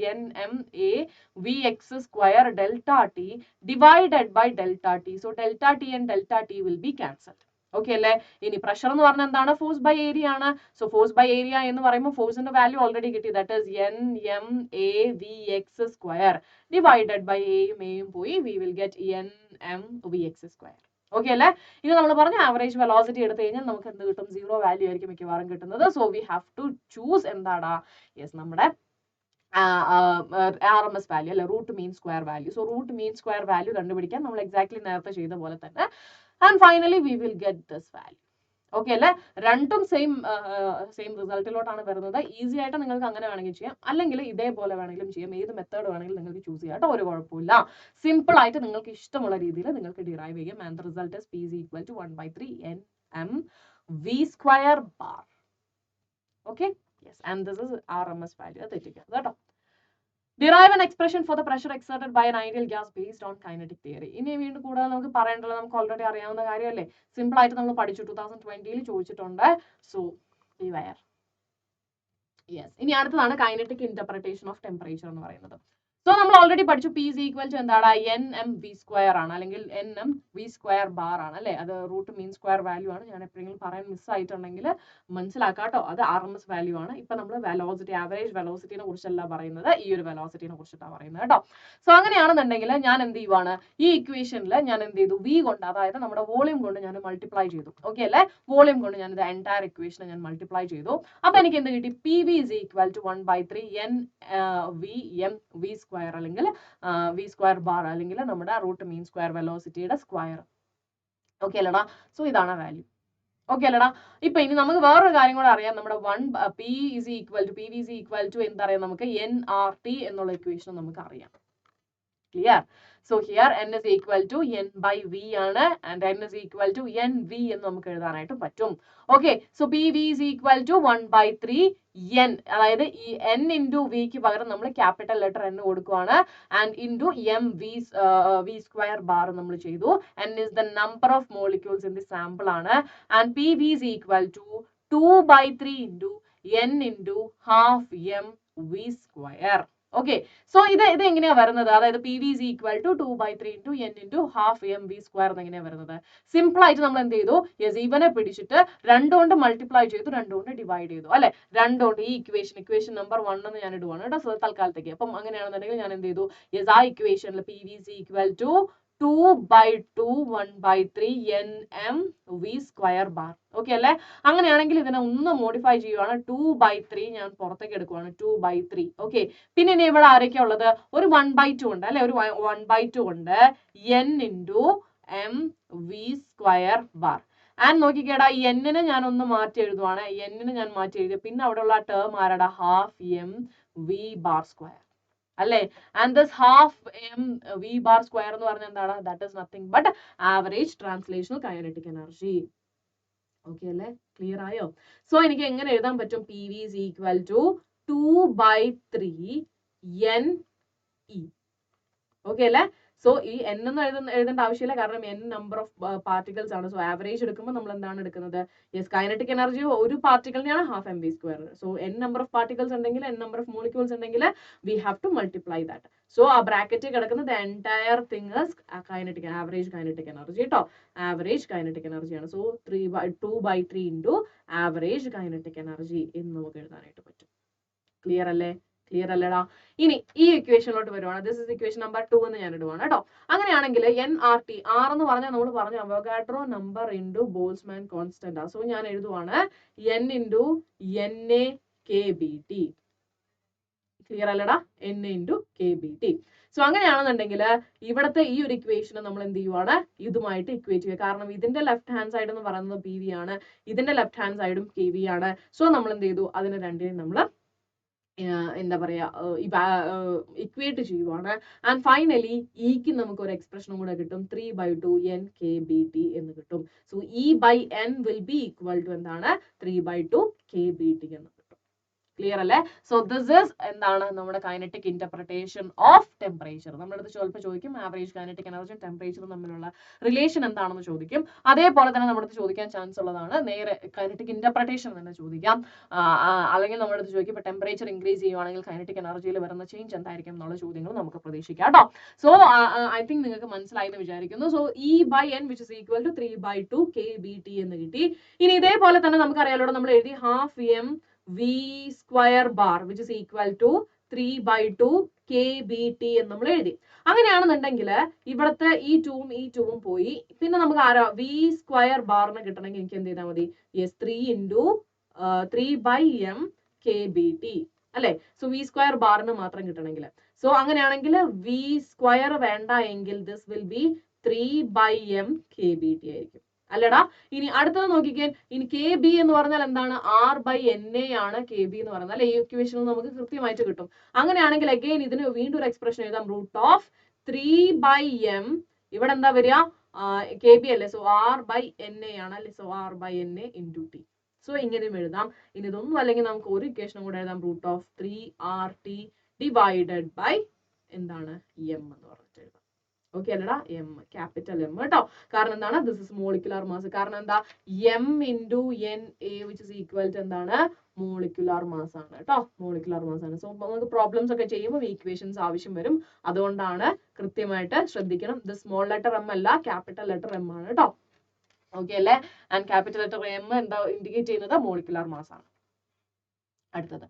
nmavx square delta T divided by delta T. So delta T and delta T will be cancelled. Okay അല്ലേ? ഇനി pressure എന്ന് പറഞ്ഞാൽ എന്താണ്? Force by area ആണ്. So force by area എന്ന് പറയുമ്പോൾ ഫോഴ്സിന്റെ value already കിട്ടി. That is nmavx square divided by എയും എയും പോയി we will get nmvx square. Okay അല്ലേ? ഇത് നമ്മൾ പറഞ്ഞ ആവറേജ് വെലോസിറ്റി എടുത്തു കഴിഞ്ഞാൽ നമുക്ക് എന്ത് കിട്ടും? 0 വാല്യൂ ആയിരിക്കും മിക്കവാറും കിട്ടുന്നത്. So we have to choose എന്താടാ? യെസ്, നമ്മുടെ RMS വാല്യൂ അല്ലെ? Root mean square value. So root mean square value കണ്ടുപിടിക്കാൻ നമ്മൾ എക്സാക്ട്ലി നേരത്തെ ചെയ്ത പോലെ തന്നെ and finally we will get this value. Okay അല്ലേ? രണ്ടും സെയിം റിസൾട്ടിലോട്ടാണ് വരുന്നത്. ഈസി ആയിട്ട് നിങ്ങൾക്ക് അങ്ങനെ വേണമെങ്കിൽ ചെയ്യാം, അല്ലെങ്കിൽ ഇതേപോലെ വേണമെങ്കിലും ചെയ്യാം. ഏത് മെത്തേഡ് വേണമെങ്കിലും നിങ്ങൾക്ക് ചൂസ് ചെയ്യാം കേട്ടോ, ഒരു കുഴപ്പമില്ല. സിമ്പിൾ ആയിട്ട് നിങ്ങൾക്ക് ഇഷ്ടമുള്ള രീതിയിൽ നിങ്ങൾക്ക് ഡിറൈവ് ചെയ്യാം. And the result is P is equal to 1/3 nmv square bar. Okay, yes, and this is RMS value. തെറ്റിക്കുക കേട്ടോ. Derive an expression for the pressure exerted by an ideal gas based on kinetic theory. ഇനി വീണ്ടും കൂടുതൽ നമുക്ക് പറയേണ്ടത് നമുക്ക് already അറിയാവുന്ന കാര്യമല്ലേ? സിമ്പിൾ ആയിട്ട് നമ്മൾ പഠിച്ചു, 2020 ചോദിച്ചിട്ടുണ്ട്. So beware. യെസ്, ഇനി അടുത്തതാണ് കൈനറ്റിക് ഇന്റർപ്രിട്ടേഷൻ ഓഫ് ടെമ്പറേച്ചർ എന്ന് പറയുന്നത്. സോ നമ്മൾ ഓൾറെഡി പഠിച്ചു P is equal to എന്താണ്? nmv സ്ക്വയർ ആണ്, അല്ലെങ്കിൽ nmv സ്ക്വയർ ബാർ ആണ് അല്ലെ? അത് റൂട്ട് മീൻ സ്ക്വയർ വാല്യൂ ആണ്. ഞാൻ എപ്പോഴെങ്കിലും പറയാൻ മിസ് ആയിട്ടുണ്ടെങ്കിൽ മനസ്സിലാക്കാം കേട്ടോ, അത് RMS വാല്യൂ ആണ്. ഇപ്പൊ നമ്മൾ വെലോസിറ്റി, ആവറേജ് വെലോസിറ്റിനെ കുറിച്ചല്ല പറയുന്നത്, ഈ ഒരു വെലോസിറ്റിനെ കുറിച്ചിട്ടാണ് പറയുന്നത് കേട്ടോ. സോ അങ്ങനെയാണെന്നുണ്ടെങ്കിൽ ഞാൻ എന്ത് ചെയ്യുവാണ്? ഈ ഇക്വേഷനിൽ ഞാൻ എന്ത് ചെയ്തു? v കൊണ്ട്, അതായത് നമ്മുടെ വോളിയം കൊണ്ട് ഞാൻ മൾട്ടിപ്ലൈ ചെയ്തു. ഓക്കെ അല്ലെ? വോളിയം കൊണ്ട് ഞാൻ ഇത് എൻറ്റയർ ഇക്വേഷനെ ഞാൻ മൾട്ടിപ്ലൈ ചെയ്തു. അപ്പൊ എനിക്ക് എന്ത് കിട്ടി? PV is equal to 1/3 nvm v square അല്ലെങ്കിൽ വി സ്ക്വയർ ബാർ അല്ലെങ്കിൽ നമ്മുടെ റൂട്ട് മീൻ സ്ക്വയർ വെലോസിറ്റിയുടെ സ്ക്വയർ. ഓക്കെ അല്ലടാ? സോ ഇതാണ് വാല്യൂ. ഓക്കെ അല്ലടാ? ഇപ്പൊ ഇനി നമുക്ക് വേറൊരു കാര്യം കൂടെ അറിയാം. നമ്മുടെ PV is equal to എന്താ പറയാ? നമുക്ക് nRT എന്നുള്ള ഇക്വേഷൻ നമുക്ക് അറിയാം. Clear? So here n is equal to n by v ആണ്, and n is equal to nv എന്ന് നമുക്ക് എഴുതാനായിട്ട് പറ്റും. Okay, so PV is equal to 1/3 n, അതായത് ഈ n into v ക്ക് പകരം നമ്മൾ ക്യാപിറ്റൽ ലെറ്റർ n കൊടുക്കുവാണ്, and into v square bar നമ്മൾ ചെയ്തു. n is the number of molecules in the sample ആണ്, and PV is equal to 2/3 into n into half m v square. Okay, so ഇത് എങ്ങനെയാ വരുന്നത്? അതായത് PV is equal to 2/3 into n into half mv square എങ്ങനെയാ വരുന്നത്? Simple ആയിട്ട് നമ്മൾ എന്ത് ചെയ്തു? യെസ്, ഇവനെ പിടിച്ചിട്ട് രണ്ടുകൊണ്ട് മൾട്ടിപ്ലൈ ചെയ്തു, രണ്ടുകൊണ്ട് ഡിവൈഡ് ചെയ്തു അല്ലെ? രണ്ടുകൊണ്ട് ഈ ഇക്വേഷൻ നമ്പർ 1 എന്ന് ഞാൻ ഇടുവാണ് കേട്ടോ തൽക്കാലത്തേക്ക്. അപ്പം അങ്ങനെയാണെന്നുണ്ടെങ്കിൽ ഞാൻ എന്ത് ചെയ്തു? യെസ്, ആ ഇക്വേഷനിൽ PV is equal to 2/2 1/3 nmv square bar. Okay അല്ലേ? അങ്ങനെയാണെങ്കിൽ ഇതിനെ ഒന്ന് മോഡിഫൈ ചെയ്യുവാണ്. 2/3 ഞാൻ പുറത്തേക്ക് എടുക്കുവാണ്. 2/3. ഓക്കെ. പിന്നെ ഇനി ഇവിടെ ആരൊക്കെയാ ഉള്ളത്? ഒരു 1/2 ഉണ്ട് അല്ലെ? ഒരു 1/2 ഉണ്ട്. n into mv square bar. And നോക്കിക്കേടാ, ഈ n-നെ ഞാൻ ഒന്ന് മാറ്റി എഴുതുവാണ്. n-നെ ഞാൻ മാറ്റി എഴുതി. പിന്നെ അവിടെ ഉള്ള ടേം ആരാടാ? Half M V bar square അല്ലേ? And this half M V bar square എന്ന് പറഞ്ഞാൽ എന്താണ്? That is nothing but average translational kinetic energy. Okay അല്ലേ? ക്ലിയർ ആയോ? സോ എനിക്ക് എങ്ങനെ എഴുതാൻ പറ്റും? P V is equal to 2/3 n e. Okay അല്ലേ? സോ ഈ n എന്ന് എഴുതേണ്ട ആവശ്യമില്ല, കാരണം n നമ്പർ ഓഫ് പാർട്ടിക്കിൾസ് ആണ്. സോ ആവറേജ് എടുക്കുമ്പോൾ നമ്മൾ എന്താണ് എടുക്കുന്നത്? യെസ്, കൈനറ്റിക് എനർജി ഒരു പാർട്ടിക്കിളിനെയാണ് half M V square. So n number of particles ഉണ്ടെങ്കിൽ, n നമ്പർ ഓഫ് മോളിക്യൂൾസ് ഉണ്ടെങ്കിൽ we have to multiply that. So ആ ബ്രാക്കറ്റിൽ കിടക്കുന്നത് entire thing kinetic average kinetic energy കേട്ടോ. ആവറേജ് കൈനറ്റിക് എനർജിയാണ്. So 2/3 into average kinetic energy എന്ന് നമുക്ക് എഴുതാനായിട്ട് പറ്റും. ക്ലിയർ അല്ലേ? ക്ലിയർ അല്ലടാ? ഇനി ഈ ഇക്വേഷനിലോട്ട് വരുവാണ്. ദിസ് ഇസ് ഇക്വേഷൻ നമ്പർ 2 എന്ന് ഞാൻ ഇടുവാണ് കേട്ടോ. അങ്ങനെയാണെങ്കിൽ NRT, R എന്ന് പറഞ്ഞാൽ നമ്മൾ പറഞ്ഞു Avogadro number into Boltzmann constant. So ഞാൻ എഴുതുവാണ് n ഇൻറ്റു NaKBT. ക്ലിയർ അല്ലടാ? n into KBT. സോ അങ്ങനെയാണെന്നുണ്ടെങ്കിൽ ഇവിടുത്തെ ഈ ഒരു ഇക്വേഷന് നമ്മൾ എന്ത് ചെയ്യുവാണ്? ഇതുമായിട്ട് ഇക്വേറ്റ് ചെയ്യുക. കാരണം ഇതിന്റെ ലെഫ്റ്റ് ഹാൻഡ് സൈഡ് എന്ന് പറയുന്നത് PV ആണ്, ഇതിന്റെ ലെഫ്റ്റ് ഹാൻഡ് സൈഡും KV ആണ്. സോ നമ്മൾ എന്ത് ചെയ്തു? അതിനെ രണ്ടിനെയും നമ്മൾ എന്താ പറയാ ഇക്വേറ്റ് ചെയ്യുവാണ്. ആൻഡ് ഫൈനലി ഇക്ക് നമുക്ക് ഒരു എക്സ്പ്രഷനും കൂടെ കിട്ടും. 3/2 NKBT എന്ന് കിട്ടും. So E/N will be equal to എന്താണ്? 3/2 KBT എന്ന് കിട്ടും. ക്ലിയർ അല്ലേ? സോ ദിസ് ഈസ് എന്താണ് നമ്മുടെ കൈനറ്റിക് ഇന്റർപ്രിട്ടേഷൻ ഓഫ് ടെമ്പറേച്ചർ. നമ്മുടെ അടുത്ത് ചിലപ്പോൾ ചോദിക്കും ആവറേജ് കൈനറ്റിക് എനർജിയും ടെമ്പറേച്ചറും തമ്മിലുള്ള റിലേഷൻ എന്താണെന്ന് ചോദിക്കും. അതേപോലെ തന്നെ നമ്മുടെ അടുത്ത് ചോദിക്കാൻ ചാൻസ് ഉള്ളതാണ്. നേരെ കൈനറ്റിക് ഇന്റർപ്രിട്ടേഷൻ തന്നെ ചോദിക്കാം. അല്ലെങ്കിൽ നമ്മുടെ അടുത്ത് ചോദിക്കും ഇപ്പോൾ ടെമ്പറേച്ചർ ഇൻക്രീസ് ചെയ്യുവാണെങ്കിൽ കൈനറ്റിക് എനർജിയിൽ വരുന്ന ചേഞ്ച് എന്തായിരിക്കും എന്നുള്ള ചോദ്യങ്ങൾ നമുക്ക് പ്രതീക്ഷിക്കാം കേട്ടോ. സോ ഐ തിങ്ക് നിങ്ങൾക്ക് മനസ്സിലായി എന്ന് വിചാരിക്കുന്നു. So E/N which is equal to 3/2 KBT എന്ന് കിട്ടി. ഇനി ഇതേപോലെ തന്നെ നമുക്കറിയാലോ, നമ്മൾ എഴുതി half M V square bar which is equal to 3/2 KBT എന്ന് നമ്മൾ എഴുതി. അങ്ങനെയാണെന്നുണ്ടെങ്കിൽ ഇവിടുത്തെ ഈ 2ഉം ഈ 2ഉം പോയി. പിന്നെ നമുക്ക് ആരാ? V square ബാറിന് കിട്ടണമെങ്കിൽ എനിക്ക് എന്ത് ചെയ്താൽ മതി? യെസ്, 3 ഇൻറ്റു 3/m KBT അല്ലെ? സോ V square ബാറിന് മാത്രം കിട്ടണമെങ്കിൽ, സോ അങ്ങനെയാണെങ്കിൽ V square വേണ്ട എങ്കിൽ this will be 3/m KBT ആയിരിക്കും അല്ലടാ? ഇനി അടുത്തത് നോക്കിക്കേ. ഇനി KB എന്ന് പറഞ്ഞാൽ എന്താണ്? R/NA ആണ് KB എന്ന് പറയുന്നത് അല്ലെ? ഈ ഇക്വേഷനിൽ നമുക്ക് കൃത്യമായിട്ട് കിട്ടും. അങ്ങനെയാണെങ്കിൽ അഗൈൻ ഇതിന് വീണ്ടും ഒരു എക്സ്പ്രഷൻ എഴുതാം. √3/m ഇവിടെ എന്താ വരിക? KB അല്ലേ? സോ R/NA ആണ് അല്ലെ? So R/NA into T. So ഇങ്ങനെയും എഴുതാം. ഇനി ഇതൊന്നും അല്ലെങ്കിൽ നമുക്ക് ഒരു ഇക്വേഷനും കൂടെ എഴുതാം. √3RT ഡിവൈഡഡ് ബൈ എന്താണ്? M എന്ന് പറഞ്ഞിട്ട് എഴുതാം. ഓക്കെ അല്ലടാ? M, ക്യാപിറ്റൽ M കേട്ടോ. കാരണം എന്താണ്? This is molecular mass. കാരണം എന്താ? M into NA which is equal to എന്താണ്? മോളിക്കുലാർ മാസ് ആണ് കേട്ടോ. മോളിക്കുലാർ മാസ് ആണ്. സോ നമുക്ക് പ്രോബ്ലംസ് ഒക്കെ ചെയ്യുമ്പോൾ ഈക്വേഷൻസ് ആവശ്യം വരും. അതുകൊണ്ടാണ് കൃത്യമായിട്ട് ശ്രദ്ധിക്കണം. ഇത് സ്മോൾ ലെറ്റർ M അല്ല, ക്യാപിറ്റൽ ലെറ്റർ M ആണ് കേട്ടോ. ഓക്കെ അല്ലേ? ആൻഡ് ക്യാപിറ്റൽ ലെറ്റർ M എന്താ ഇൻഡിക്കേറ്റ് ചെയ്യുന്നത്? മോളിക്കുലാർ മാസ് ആണ്. അടുത്തത്,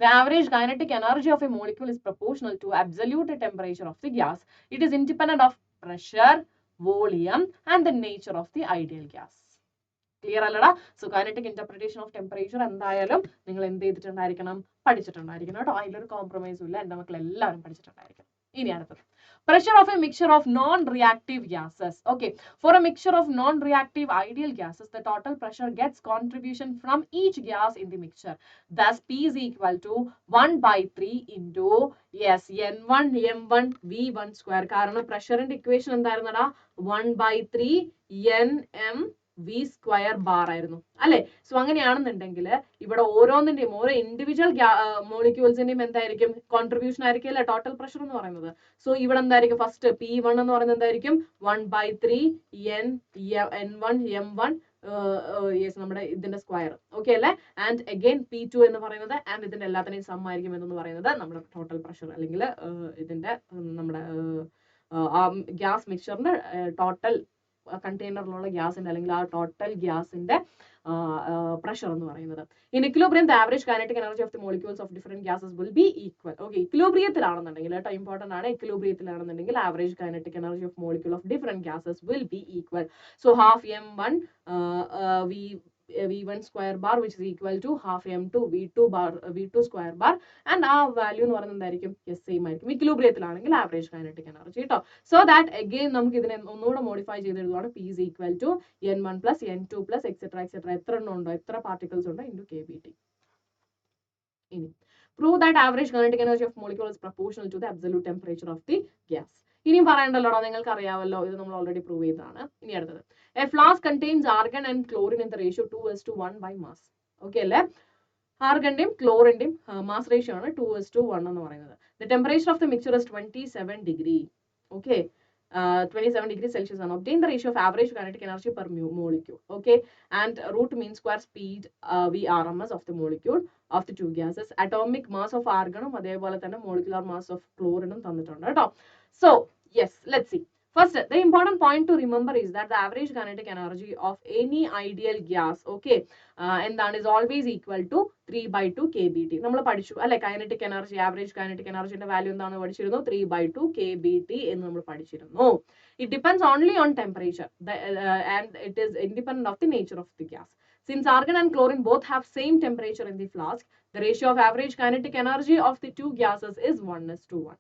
the average kinetic energy of a molecule is proportional to absolute temperature of the gas. It is independent of pressure, volume and the nature of the ideal gas. Clear അല്ലടാ? So kinetic interpretation of temperature എന്തായാലും നിങ്ങൾ എന്ത് ചെയ്തിട്ടുണ്ടായിരിക്കണം? പഠിച്ചിട്ടുണ്ടായിരിക്കണം കേട്ടോ. അതിലൊരു കോംപ്രമൈസും ഇല്ല. എൻ്റെ മക്കൾ എല്ലാവരും പഠിച്ചിട്ടുണ്ടായിരിക്കണം. ഇനി അടുത്തത്, pressure of a mixture of non-reactive gases. Okay, for a mixture of non-reactive ideal gases, the total pressure gets contribution from each gas in the mixture. Thus, P is equal to 1/3 into yes N1 M1 V1 square. കാരണം പ്രഷറിന്റെ equation എന്തായിരുന്നടാ? 1/3 NM V square bar ആയിരുന്നു അല്ലെ? So അങ്ങനെയാണെന്നുണ്ടെങ്കിൽ ഇവിടെ ഓരോന്നിന്റെയും ഓരോ individual മോളിക്യൂൾസിന്റെയും എന്തായിരിക്കും? Contribution ആയിരിക്കും അല്ലെ ടോട്ടൽ പ്രഷർ എന്ന് പറയുന്നത്. സോ ഇവിടെ എന്തായിരിക്കും? ഫസ്റ്റ് P1 എന്ന് പറയുന്നത് എന്തായിരിക്കും? 1/3 N1 M1 യെസ് നമ്മുടെ ഇതിന്റെ സ്ക്വയർ. ഓക്കെ അല്ലെ? ആൻഡ് അഗൈൻ P2 എന്ന് പറയുന്നത് ആൻഡ് ഇതിന്റെ എല്ലാത്തിനെയും സം ആയിരിക്കും എന്ന് പറയുന്നത് നമ്മുടെ ടോട്ടൽ പ്രഷർ അല്ലെങ്കിൽ ഇതിന്റെ നമ്മുടെ ഗ്യാസ് മിക്സ്ചറിന്റെ ടോട്ടൽ കണ്ടെയ്നറിലുള്ള ഗ്യാസിന്റെ അല്ലെങ്കിൽ ആ ടോട്ടൽ ഗ്യാസിന്റെ പ്രഷർ എന്ന് പറയുന്നത്. In equilibrium the average kinetic energy of the molecules of different gases will be equal. Okay, ഇക്വിലിബ്രിയത്തിലാണെന്നുണ്ടെങ്കിൽ കേട്ടോ, ഇമ്പോർട്ടന്റ് ആണ്, ഇക്വിലിബ്രിയത്തിലാണെന്നുണ്ടെങ്കിൽ average kinetic energy of molecule of different gases will be equal. So half m1 v1 square bar which is equal to half m2 v2 square bar, and ആ value എന്ന് പറയുന്നത് എന്തായിരിക്കും? Yes, same ആയിരിക്കും ഇക്വിലിബ്രിയത്തിലാണെങ്കിൽ average kinetic energy കേട്ടോ. So that again നമുക്ക് ഇതിനെ ഒന്നുകൂടെ modify ചെയ്ത് എഴുതുവാണ്. P is equal to n1 plus n2 plus etc etc, എത്ര എണ്ണം ഉണ്ടോ, എത്ര പാർട്ടിക്കിൾസ് ഉണ്ടോ into kBT. ഇനി prove that average kinetic energy of molecule is proportional to the absolute temperature of the gas. ഇനിയും പറയണ്ടല്ലോടാ, നിങ്ങൾക്ക് അറിയാമല്ലോ, ഇത് നമ്മൾ ഓൾറെഡി പ്രൂവ് ചെയ്തതാണ്. ഇനി അടുത്തത്, A flask contains argon and chlorine in the ratio 2:1 by mass. Okay അല്ലേ? ആർഗന്റെയും ക്ലോറിന്റെയും മാസ് റേഷ്യോ ആണ് 2:1 എന്ന് പറയുന്നത്. The temperature of the mixture is 27 degree. Okay, 27 degrees Celsius ആണ്. Obtain the ratio of average kinetic energy per molecule. Okay, and root mean square speed VRMS of the molecule of the two gases. Atomic mass of argon അതേപോലെ തന്നെ molecular mass of chlorine തന്നിട്ടുണ്ട് കേട്ടോ. So yes, let's see. First, the important point to remember is that the average kinetic energy of any ideal gas, okay, എന്താണ്, is always equal to 3/2 kBT. നമ്മൾ പഠിച്ചു അല്ലെ, kinetic energy, average kinetic എനർജിന്റെ value എന്താണെന്ന് പഠിച്ചിരുന്നു? 3/2 kBT എന്ന് നമ്മൾ പഠിച്ചിരുന്നു. It depends only on temperature and it is independent of the nature of the gas. Since argon and chlorine both have same temperature in the flask, the ratio of average kinetic energy of the two gases is 1:1.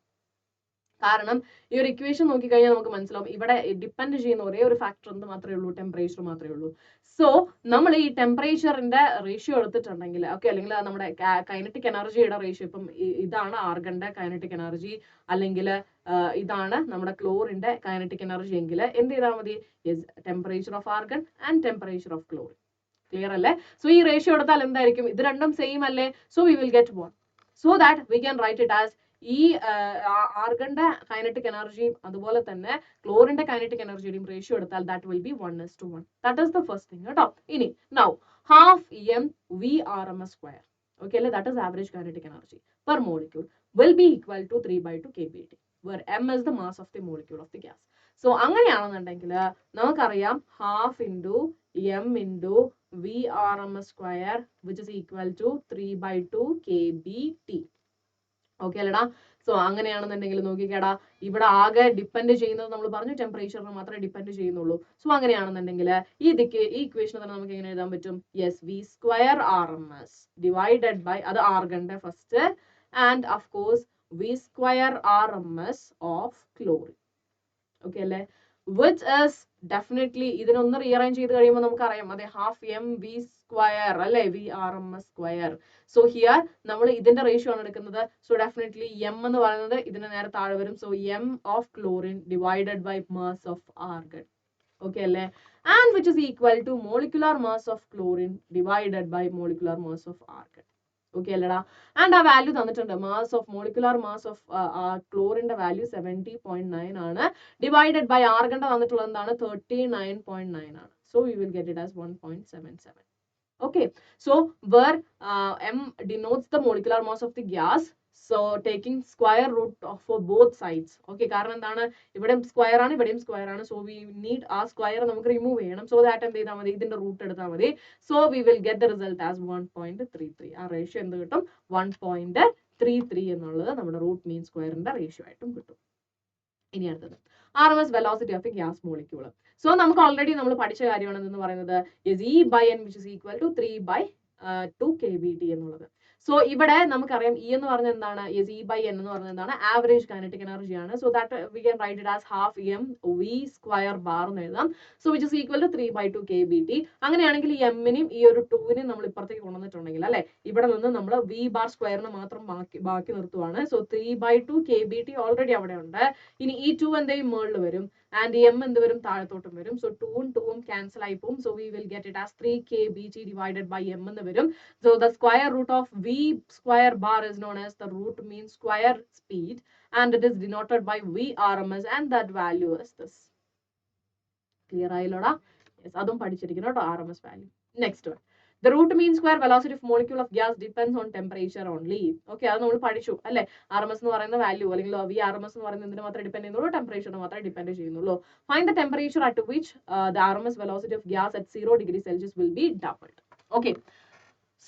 കാരണം ഈ ഒരു equation നോക്കിക്കഴിഞ്ഞാൽ നമുക്ക് മനസ്സിലാവും, ഇവിടെ depend ചെയ്യുന്ന ഒരേ ഒരു ഫാക്ടർ എന്ത് മാത്രമേ ഉള്ളൂ? ടെമ്പറേച്ചർ മാത്രമേ ഉള്ളൂ. സോ നമ്മൾ ഈ ടെമ്പറേച്ചറിന്റെ റേഷ്യോ എടുത്തിട്ടുണ്ടെങ്കിൽ, ഓക്കെ, അല്ലെങ്കിൽ നമ്മുടെ കൈനറ്റിക് എനർജിയുടെ റേഷ്യോ, ഇപ്പം ഇതാണ് ആർഗന്റെ കൈനറ്റിക് എനർജി, അല്ലെങ്കിൽ ഇതാണ് നമ്മുടെ ക്ലോറിന്റെ കൈനറ്റിക് എനർജി എങ്കിൽ എന്ത് ചെയ്താൽ മതി? Temperature of argon and temperature of chlorine. Clear അല്ലേ? സോ ഈ റേഷ്യോ എടുത്താൽ എന്തായിരിക്കും? ഇത് രണ്ടും സെയിം അല്ലേ? So we will get 1. So that we can write it as ഈ ആർഗന്റെ കൈനറ്റിക് എനർജിയും അതുപോലെ തന്നെ ക്ലോറിന്റെ കൈനറ്റിക് എനർജിയുടെയും റേഷ്യോ എടുത്താൽ that will be 1:1. That is the first thing കേട്ടോ. ഇനി now half m VRMS square, okay അല്ലേ, that is average kinetic energy per molecule will be equal to 3/2 kBT, where m is the mass of the molecule of the gas. So അങ്ങനെയാണെന്നുണ്ടെങ്കിൽ നമുക്കറിയാം half into m into VRMS square which is equal to 3/2 kBT. Okay അല്ലടാ? So അങ്ങനെയാണെന്നുണ്ടെങ്കിൽ നോക്കിക്കേടാ, ഇവിടെ ആകെ depend ചെയ്യുന്നത് നമ്മൾ പറഞ്ഞു ടെമ്പറേച്ചറിന് മാത്രമേ ഡിപ്പെൻഡ് ചെയ്യുന്നുള്ളൂ. സോ അങ്ങനെയാണെന്നുണ്ടെങ്കിൽ ഈ ഇക്വേഷൻ തന്നെ നമുക്ക് എങ്ങനെ എഴുതാൻ പറ്റും? Yes, V square RMS divided by, അത് ആർഗന്റെ first, and of course V square RMS of chlorine. Okay അല്ലേ? വിച്ച് ഇസ് ഡെഫിനറ്റ്ലി, ഇതിനൊന്ന് റീഅറേഞ്ച് ചെയ്ത് കഴിയുമ്പോൾ നമുക്കറിയാം അതെ ഹാഫ് m V സ്ക്വയർ അല്ലെ, VRMS സ്ക്വയർ. സോ ഹിയർ നമ്മൾ ഇതിന്റെ റേഷ്യോ ആണ് എടുക്കുന്നത്. സോ ഡെഫിനറ്റ്ലി m എന്ന് പറയുന്നത് ഇതിന് നേരെ താഴെ വരും. So m of chlorine divided by mass of argon. Okay അല്ലേ? And which is equal to molecular mass of chlorine divided by molecular mass of argon. Okay അല്ലടാ? ആൻഡ് ആ വാല്യൂ തന്നിട്ടുണ്ട്. Mass of molecular mass of ക്ലോറിന്റെ value 70.9 ആണ്. Divided by ആർഗന്റെ തന്നിട്ടുള്ളത് എന്താണ്? 39.9 ആണ്. So we will get it as 1.77. Okay, so where m denotes the molecular mass of the gas, so taking square root for both sides. Okay, കാരണം എന്താണ്, ഇവിടെയും square ആണ് ഇവിടെയും സ്ക്വയർ ആണ്. സോ വി നീഡ് ആ സ്ക്വയർ നമുക്ക് remove ചെയ്യണം. So that എന്ത് ചെയ്താൽ മതി? ഇതിന്റെ റൂട്ട് എടുത്താൽ മതി. So we will get the result as 1.33. ആ റേഷ്യോ എന്ത് കിട്ടും? 1.33 എന്നുള്ളത് നമ്മുടെ റൂട്ട് മീൻ സ്ക്വയറിന്റെ റേഷ്യോ ആയിട്ടും കിട്ടും. ഇനി അടുത്തത് RMS velocity of A gas molecule. So നമുക്ക് ഓൾറെഡി നമ്മൾ പഠിച്ച കാര്യമാണ് എന്ന് പറയുന്നത് E/N which is equal to 3/2 kBT എന്നുള്ളത്. സോ ഇവിടെ നമുക്കറിയാം E എന്ന് പറഞ്ഞ എന്താണ്? E/N എന്ന് പറഞ്ഞ എന്താണ്? ആവറേജ് കൈനറ്റിക് എനർജി ആണ്. So that we can write it as half m V square bar എന്ന് എഴുതാം. So which is equal to 3/2 kBT. അങ്ങനെയാണെങ്കിൽ ഈ m-നെയും ഈ ഒരു 2-നെയും നമ്മൾ ഇപ്പുറത്തേക്ക് കൊണ്ടുവന്നിട്ടുണ്ടെങ്കിൽ അല്ലെ, ഇവിടെ നിന്ന് നമ്മൾ V ബാർ സ്ക്വയറിന് മാത്രം ബാക്കി നിർത്തുവാണ്. സോ 3/2 kBT ഓൾറെഡി അവിടെ ഉണ്ട്. ഇനി ഈ 2 എന്തെയും മേളിൽ വരും, ആൻഡ് m എന്ത് വരും? താഴത്തോട്ടും വരും. സോ 2ഉം 2ഉം ക്യാൻസൽ ആയി പോകും. So we will get it as 3 kBT divided by m എന്ന് വരും. So the square root of V square bar is known as the root mean square speed, and it is denoted by VRMS, and that value is this. Clear ആയില്ലോടാ? Yes, അതും പഠിച്ചിരിക്കണം കേട്ടോ, RMS value. Next one, The root mean square velocity of molecule of gas depends on temperature only. Okay, അത് നമ്മൾ പഠിച്ചു അല്ലെ. RMS എന്ന് പറയുന്ന value അല്ലെങ്കിൽ VRMS എന്ന് പറയുന്നത് എന്തിനു മാത്രമേ ഡിപെൻഡ് ചെയ്യുന്നുള്ളൂ? ടെമ്പറേച്ചറിന് മാത്രമേ ഡിപെൻഡ് ചെയ്യുന്നുള്ളൂ. Find the temperature at which the RMS velocity of gas at 0 degree Celsius will be doubled. Okay.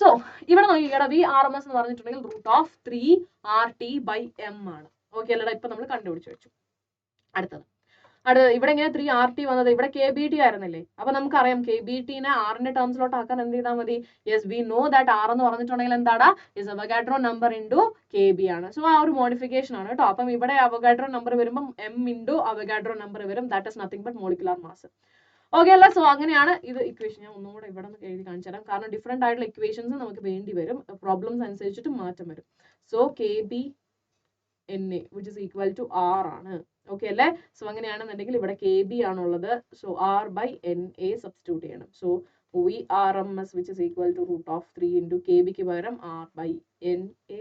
So ഇവിടെ നോക്കിക്കട VRMS എന്ന് പറഞ്ഞിട്ടുണ്ടെങ്കിൽ √3RT/m ആണ്. ഓക്കെ അല്ലടാ, ഇപ്പൊ നമ്മൾ കണ്ടുപിടിച്ചു വെച്ചു. അടുത്തത് ഇവിടെ ഇങ്ങനെ 3RT വന്നത് ഇവിടെ KBT ആയിരുന്നില്ലേ? അപ്പൊ നമുക്കറിയാം KBT നെ ആറിന്റെ ടേംസിലോട്ട് ആക്കാൻ എന്ത് ചെയ്താൽ മതി? Yes, we know that R എന്ന് പറഞ്ഞിട്ടുണ്ടെങ്കിൽ എന്താടാ? Is Avogadro number into KB ആണ്. സോ ആ ഒരു മോഡിഫിക്കേഷൻ ആണ് കേട്ടോ. അപ്പം ഇവിടെ അവഗാഡ്രോ നമ്പർ വരുമ്പോൾ M ഇൻറ്റു അവഗാഡ്രോ നമ്പർ വരും. That is nothing but molecular mass. Okay അല്ലേ? സോ അങ്ങനെയാണ് ഇത് ഇക്വേഷൻ. ഞാൻ ഒന്നുകൂടെ ഇവിടെ നിന്ന് എഴുതി കാണിച്ചു തരാം. കാരണം ഡിഫറെന്റ് ആയിട്ടുള്ള ഇക്വേഷൻസ് നമുക്ക് വേണ്ടി വരും. പ്രോബ്ലംസ് അനുസരിച്ചിട്ട് മാറ്റം വരും. So KBNA which is equal to R ആണ്. ഓക്കെ അല്ലേ? സോ അങ്ങനെയാണെന്നുണ്ടെങ്കിൽ ഇവിടെ KB ആണുള്ളത്. സോ R/NA സബ്സ്റ്റിറ്റ്യൂട്ട് ചെയ്യണം. So VRMS which is equal to √3 into KB ക്ക് പകരം R/NA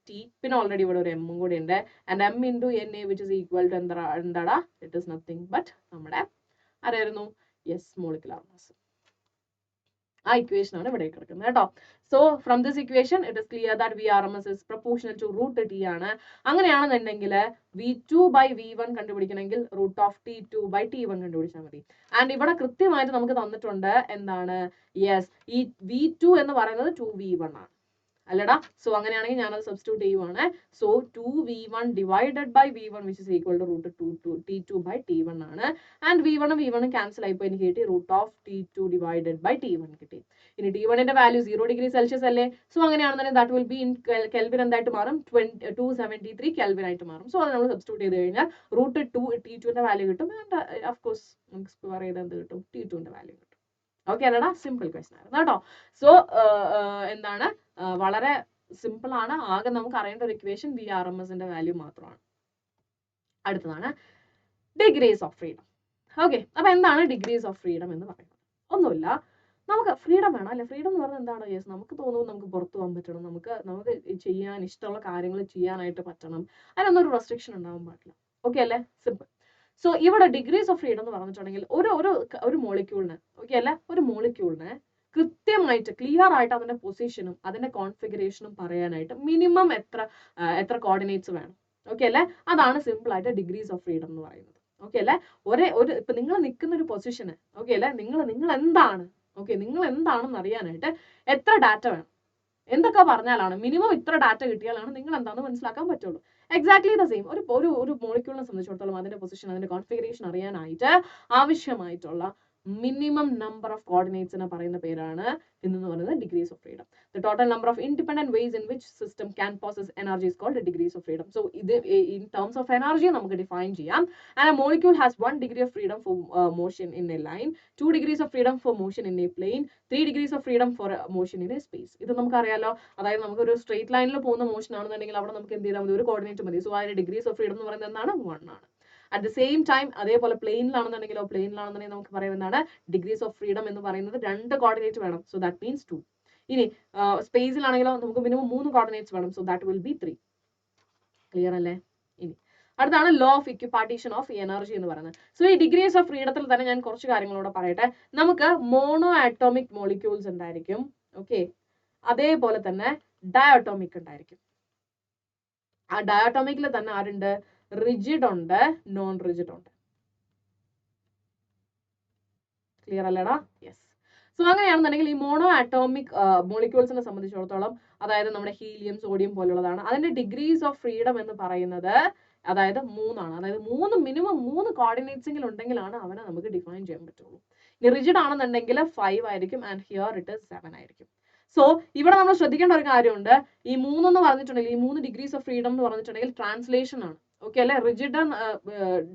T. പിന്നെ ഓൾറെഡി ഇവിടെ ഒരു M കൂടി ഉണ്ട്. And M into NA which is equal to എന്താടാ? ഇറ്റ് ഇസ് നത്തിങ് ബട്ട് നമ്മുടെ ആരായിരുന്നു? Yes, molecular mass. ആ ഇക്വേഷൻ ആണ് ഇവിടെ കിടക്കുന്നത് കേട്ടോ. So from this equation it is clear that VRMS is proportional to √T ആണ്. അങ്ങനെയാണെന്നുണ്ടെങ്കിൽ V2/V1 കണ്ടുപിടിക്കണമെങ്കിൽ √T2/T1 കണ്ടുപിടിച്ചാൽ മതി. ആൻഡ് ഇവിടെ കൃത്യമായിട്ട് നമുക്ക് തന്നിട്ടുണ്ട് എന്താണ്? യെസ്, ഈ V2 എന്ന് പറയുന്നത് 2V1 ആണ് അല്ലടാ. സോ അങ്ങനെയാണെങ്കിൽ ഞാനത് സബ്സ്റ്റിറ്റ്യൂട്ട് ചെയ്യുവാണ്. So 2V1 divided by V1 which is equal to √T2/T1 ആണ്. ആൻഡ് V1 ക്യാൻസൽ ആയിപ്പോ എനിക്ക് കിട്ടി √T2 ഡിവൈഡഡ് ബൈ T1 കിട്ടി. ഇനി T1 ന്റെ വാല്യൂ 0 ഡിഗ്രി സെൽഷ്യസ് അല്ലേ? സോ അങ്ങനെയാണെന്നുണ്ടെങ്കിൽ that will be in kelvin എന്തായിട്ട് മാറും? 273 കെൽവിൻ ആയിട്ട് മാറും. സോ അത് നമ്മൾ സബ്സ്റ്റിറ്റ്യൂട്ട് ചെയ്ത് കഴിഞ്ഞാൽ √T2 ന്റെ വാല്യൂ കിട്ടും. ആൻഡ് ഓഫ് കോഴ്സ് നമുക്ക് സ്ക്വയർ ചെയ്ത് എന്ത് കിട്ടും? T2 ന്റെ വാല്യൂ കിട്ടും. ഓക്കെ അല്ലടാ? സിമ്പിൾ ക്വസ്റ്റൻ ആയിരുന്നു കേട്ടോ. സോ എന്താണ്, വളരെ സിമ്പിൾ ആണ്. ആകെ നമുക്ക് അറിയേണ്ട ഒരു ഇക്വേഷൻ VRMSന്റെ വാല്യൂ മാത്രമാണ്. അടുത്തതാണ് ഡിഗ്രീസ് ഓഫ് ഫ്രീഡം. ഓക്കെ, അപ്പൊ എന്താണ് ഡിഗ്രീസ് ഓഫ് ഫ്രീഡം എന്ന് പറയുന്നത്? ഒന്നുമില്ല, നമുക്ക് ഫ്രീഡം വേണം അല്ലെ? ഫ്രീഡം എന്ന് പറഞ്ഞാൽ എന്താണ്? യെസ്, നമുക്ക് തോന്നുന്നു നമുക്ക് പുറത്തു പോകാൻ പറ്റണം, നമുക്ക് ചെയ്യാൻ ഇഷ്ടമുള്ള കാര്യങ്ങൾ ചെയ്യാനായിട്ട് പറ്റണം. അതിനൊന്നും ഒരു റെസ്ട്രിക്ഷൻ ഉണ്ടാവാൻ പാടില്ല. ഓക്കെ അല്ലേ? സിമ്പിൾ. സോ ഇവിടെ ഡിഗ്രീസ് ഓഫ് ഫ്രീഡം എന്ന് പറഞ്ഞിട്ടുണ്ടെങ്കിൽ ഒരു മോളിക്യൂളിന്, ഓക്കെ അല്ലെ, ഒരു മോളിക്യൂളിന് കൃത്യമായിട്ട് ക്ലിയർ ആയിട്ട് അതിന്റെ പൊസിഷനും അതിന്റെ കോൺഫിഗറേഷനും പറയാനായിട്ട് മിനിമം എത്ര കോർഡിനേറ്റ്സ് വേണം. ഓക്കെ അല്ലെ? അതാണ് സിമ്പിൾ ആയിട്ട് ഡിഗ്രീസ് ഓഫ് ഫ്രീഡം എന്ന് പറയുന്നത്. ഓക്കെ അല്ലെ? ഇപ്പൊ നിങ്ങൾ നിൽക്കുന്ന ഒരു പൊസിഷന്, ഓക്കെ അല്ലെ, നിങ്ങൾ എന്താണ്, ഓക്കെ, നിങ്ങൾ എന്താണെന്ന് അറിയാനായിട്ട് എത്ര ഡാറ്റ വേണം? എന്തൊക്കെ പറഞ്ഞാലാണ് മിനിമം ഇത്ര ഡാറ്റ കിട്ടിയാലാണ് നിങ്ങൾ എന്താണെന്ന് മനസ്സിലാക്കാൻ പറ്റുള്ളൂ. എക്സാക്ട്ലി ദ സെയിം ഒരു മോളിക്യൂളിനെ സംബന്ധിച്ചിടത്തോളം അതിന്റെ പൊസിഷൻ അതിന്റെ കോൺഫിഗറേഷൻ അറിയാനായിട്ട് ആവശ്യമായിട്ടുള്ള മിനിമം നമ്പർ ഓഫ് കോർഡിനേറ്റ്സിനെ പറയുന്ന പേരാണ് എന്ന് പറയുന്നത് degrees of freedom. The total number of independent ways in which system can possess energy is called degrees of freedom. So ഇത് ഇൻ ടേംസ് ഓഫ് എനർജി നമുക്ക് ഡിഫൈൻ ചെയ്യാം. And a molecule has 1 degree of freedom for motion in a line, 2 degrees of freedom for motion in a plane, 3 degrees of freedom for motion in a space. ഇത് നമുക്ക് അറിയാലോ. അതായത് നമുക്ക് ഒരു straight ലൈനിൽ പോകുന്ന മോഷൻ ആണെന്നുണ്ടെങ്കിൽ അവിടെ നമുക്ക് എന്ത് ചെയ്താൽ മതി? ഒരു കോർഡിനേറ്റ് മതി. സോ അതിന്റെ ഡിഗ്രീസ് ഓഫ് ഫ്രീഡം എന്ന് പറയുന്നത് എന്താണ്? 1 ആണ്. അറ്റ് ദ സെയിം ടൈം അതേപോലെ പ്ലെയിനിലാണെന്നുണ്ടെങ്കിൽ നമുക്ക് പറയാം എന്താണ്? ഡിഗ്രീസ് ഓഫ് ഫ്രീഡം എന്ന് പറയുന്നത് 2 കോർഡിനേറ്റ് വേണം. So that means 2. ഇനി സ്പേസിലാണെങ്കിലോ നമുക്ക് മിനിമം 3 കോർഡിനേറ്റ്സ് വേണം. So that will B 3. Clear അല്ലേ? ഇനി അടുത്താണ് law of equipartition of energy എന്ന് പറയുന്നത്. സോ ഈ ഡിഗ്രീസ് ഓഫ് ഫ്രീഡത്തിൽ തന്നെ ഞാൻ കുറച്ച് കാര്യങ്ങളോട് പറയട്ടെ. നമുക്ക് മോണോ ആറ്റോമിക് മോളിക്യൂൾസ് ഉണ്ടായിരിക്കും. ഓക്കെ, അതേപോലെ തന്നെ ഡയറ്റോമിക് ഉണ്ടായിരിക്കും. ആ ഡയറ്റോമിക്കിൽ തന്നെ ആരുണ്ട്? റിജിഡ് ഉണ്ട്, നോൺ റിജിഡ് ഉണ്ട്. ക്ലിയർ അല്ലേടാ? യെസ്. സോ അങ്ങനെയാണെന്നുണ്ടെങ്കിൽ ഈ മോണോ ആറ്റോമിക് മോളിക്യൂൾസിനെ സംബന്ധിച്ചിടത്തോളം, അതായത് നമ്മുടെ ഹീലിയം, സോഡിയം പോലുള്ളതാണ്, അതിന്റെ ഡിഗ്രീസ് ഓഫ് ഫ്രീഡം എന്ന് പറയുന്നത് അതായത് 3 ആണ്. അതായത് മിനിമം 3 കോർഡിനേറ്റ്സ് എങ്കിലും ഉണ്ടെങ്കിലാണ് അവനെ നമുക്ക് ഡിഫൈൻ ചെയ്യാൻ പറ്റുള്ളൂ. ഇനി റിജിഡ് ആണെന്നുണ്ടെങ്കിൽ 5 ആയിരിക്കും. ആൻഡ് ഹിയർ ഇറ്റ് ഇസ് 7 ആയിരിക്കും. സോ ഇവിടെ നമ്മൾ ശ്രദ്ധിക്കേണ്ട ഒരു കാര്യമുണ്ട്. ഈ 3 എന്ന് പറഞ്ഞിട്ടുണ്ടെങ്കിൽ, ഈ 3 ഡിഗ്രീസ് ഓഫ് ഫ്രീഡം എന്ന് പറഞ്ഞിട്ടുണ്ടെങ്കിൽ ട്രാൻസ്ലേഷൻ ആണ്. ഓക്കെ അല്ലെ? റിജിഡ്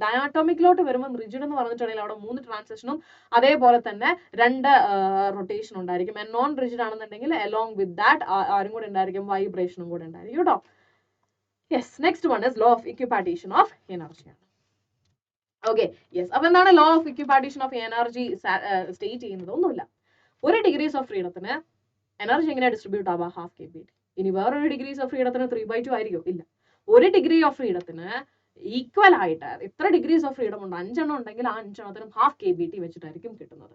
ഡയാറ്റോമിക്കിലോട്ട് വരുമ്പോൾ റിജിഡ് എന്ന് പറഞ്ഞിട്ടുണ്ടെങ്കിൽ അവിടെ 3 ട്രാൻസ്ലേഷനും അതേപോലെ തന്നെ 2 റൊട്ടേഷൻ ഉണ്ടായിരിക്കും. ആൻഡ് നോൺ റിജിഡ് ആണെന്നുണ്ടെങ്കിൽ അലോങ് വിത്ത് ദാറ്റ് ആരും കൂടെ ഉണ്ടായിരിക്കും? വൈബ്രേഷനും കൂടെ ഉണ്ടായിരിക്കും കേട്ടോ. Yes. Next one is law of equipartition of energy ആണ്. Okay, yes. അപ്പൊ എന്താണ് law of equipartition of energy state ചെയ്യുന്നത്? ഒന്നുമില്ല, ഒരു ഡിഗ്രീസ് ഓഫ് ഫ്രീഡത്തിന് എനർജി എങ്ങനെ ഡിസ്ട്രിബ്യൂട്ട് ആവാം? ½ kBT. ഇനി വേറൊരു ഡിഗ്രീസ് ഓഫ് ഫ്രീഡത്തിന് 3/2 ആയിരിക്കും? ഇല്ല, ഒരു ഡിഗ്രി ഓഫ് ഫ്രീഡത്തിന് ഈക്വൽ ആയിട്ട് എത്ര ഡിഗ്രീസ് ഓഫ് ഫ്രീഡം ഉണ്ട്? 5 എണ്ണം ഉണ്ടെങ്കിൽ ആ 5 എണ്ണത്തിനും ½ kBT വെച്ചിട്ടായിരിക്കും കിട്ടുന്നത്.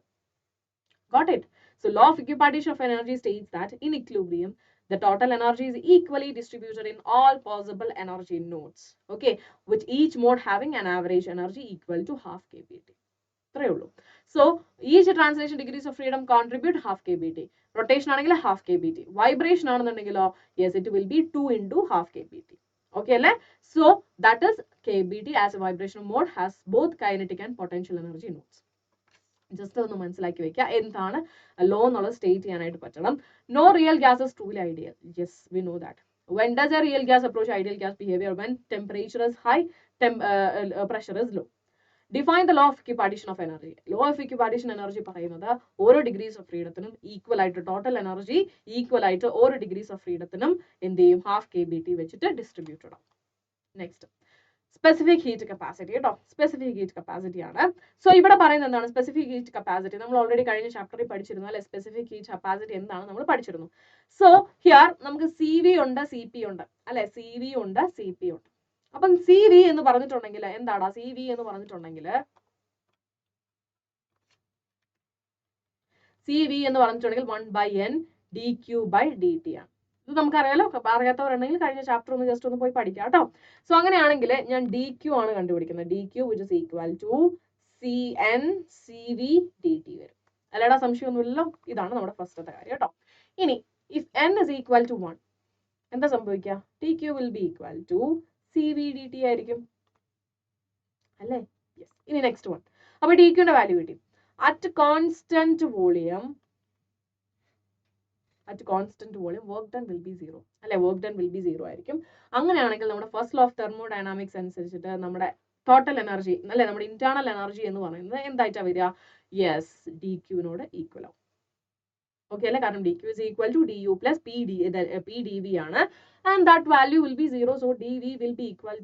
Got it? So law of equipartition of energy states that in equilibrium, the total energy is equally distributed in all possible energy nodes, okay, with each mode having an average energy equal to half kBT. So each translation degrees of freedom contribute half kBT. Rotation ആണെങ്കിൽ half kBT. Vibration ആണെന്നുണ്ടെങ്കിലോ, yes, it will be 2 into half kBT. Okay, അല്ലേ? So that is kBT as a vibration mode has both kinetic and potential energy nodes. Just ഒന്ന് മനസ്സിലാക്കി വെക്കുക, എന്താണ് law എന്നുള്ളത് state ചെയ്യാനായിട്ട് പറ്റണം. No real gas is truly ideal. Yes, we know that. When does a real gas approach ideal gas behavior? When temperature is high, pressure is low. Define the law of equipartition of energy. Law of equipartition energy പറയുന്നത് ഓരോ degrees of ഫ്രീഡത്തിനും equal ആയിട്ട് total energy equal ആയിട്ട് ഓരോ degrees of ഫ്രീഡത്തിനും എന്ത് ചെയ്യും, half kBT വെച്ചിട്ട് distributed ആണ്. Next specific heat capacity കേട്ടോ, സ്പെസിഫിക് ഹീറ്റ് കപ്പാസിറ്റി ആണ്. സോ ഇവിടെ പറയുന്നത് എന്താണ് സ്പെസിഫിക് ഹീറ്റ് കപ്പാസിറ്റി? നമ്മൾ ഓൾറെഡി കഴിഞ്ഞ ചാപ്റ്ററിൽ പഠിച്ചിരുന്നു അല്ലെ, സ്പെസിഫിക് ഹീറ്റ് കപ്പാസിറ്റി എന്താണ് നമ്മൾ പഠിച്ചിരുന്നു. സോ ഹിയർ നമുക്ക് CV ഉണ്ട്, CP ഉണ്ട് അല്ലെ, CV ഉണ്ട്, CP ഉണ്ട്. അപ്പം CV എന്ന് പറഞ്ഞിട്ടുണ്ടെങ്കിൽ എന്താടാ, CV എന്ന് പറഞ്ഞിട്ടുണ്ടെങ്കിൽ CV എന്ന് പറഞ്ഞിട്ടുണ്ടെങ്കിൽ 1/n dq/dt ആണ്. ഇത് നമുക്കറിയാലോ, അറിയാത്തവരുണ്ടെങ്കിൽ കഴിഞ്ഞ ചാപ്റ്റർ ഒന്ന് ജസ്റ്റ് ഒന്ന് പോയി പഠിക്കാം കേട്ടോ. സോ അങ്ങനെയാണെങ്കിൽ ഞാൻ DQ ആണ് കണ്ടുപിടിക്കുന്നത്. DQ which is equal to CN CV dt വരും. അല്ലേടാ, സംശയമൊന്നുമില്ലല്ലോ. ഇതാണ് നമ്മുടെ ഫസ്റ്റത്തെ കാര്യം കേട്ടോ. ഇനി if n is equal to 1 എന്താ സംഭവിക്കുക? DQ will be equal to CV dt ആയിരിക്കും അല്ലേ? യെസ്. ഇനി നെക്സ്റ്റ് വൺ. അപ്പൊ DQന്റെ വാല്യൂ കിട്ടി. At constant volume work done will be 0 അല്ലെ, work done will be 0 ആയിരിക്കും. അങ്ങനെയാണെങ്കിൽ നമ്മുടെ ഫസ്റ്റ് ലോ ഓഫ് തെർമോഡൈനാമിക്സ് അനുസരിച്ചിട്ട് നമ്മുടെ ടോട്ടൽ എനർജി അല്ലെ, നമ്മുടെ ഇന്റേണൽ എനർജി എന്ന് പറയുന്നത് എന്തായിട്ടാ വരിക? യെസ്, DQനോട് ഈക്വൽ ആവും. ഓക്കെ അല്ലെ, കാരണം DQ is equal to DU plus PdV ആണ്. And that value will be 0. So DU will be equal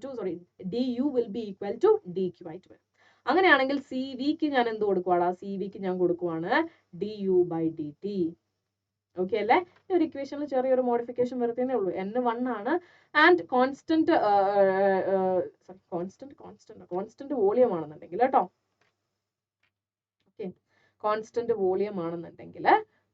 to DQ ആയിട്ട് വരും. അങ്ങനെയാണെങ്കിൽ CVക്ക് ഞാൻ എന്ത് കൊടുക്കുവാടാ? CVക്ക് ഞാൻ കൊടുക്കുവാണ് DU/dt. ഓക്കെ അല്ലേ? ഈ ഒരു ഇക്വേഷനിൽ ചെറിയൊരു മോഡിഫിക്കേഷൻ വരുത്തേ ഉള്ളൂ. N1 ആണ് ആൻഡ് കോൺസ്റ്റന്റ് വോളിയം ആണെന്നുണ്ടെങ്കിൽ കേട്ടോ, ഓക്കെ, കോൺസ്റ്റന്റ് വോളിയം ആണെന്നുണ്ടെങ്കിൽ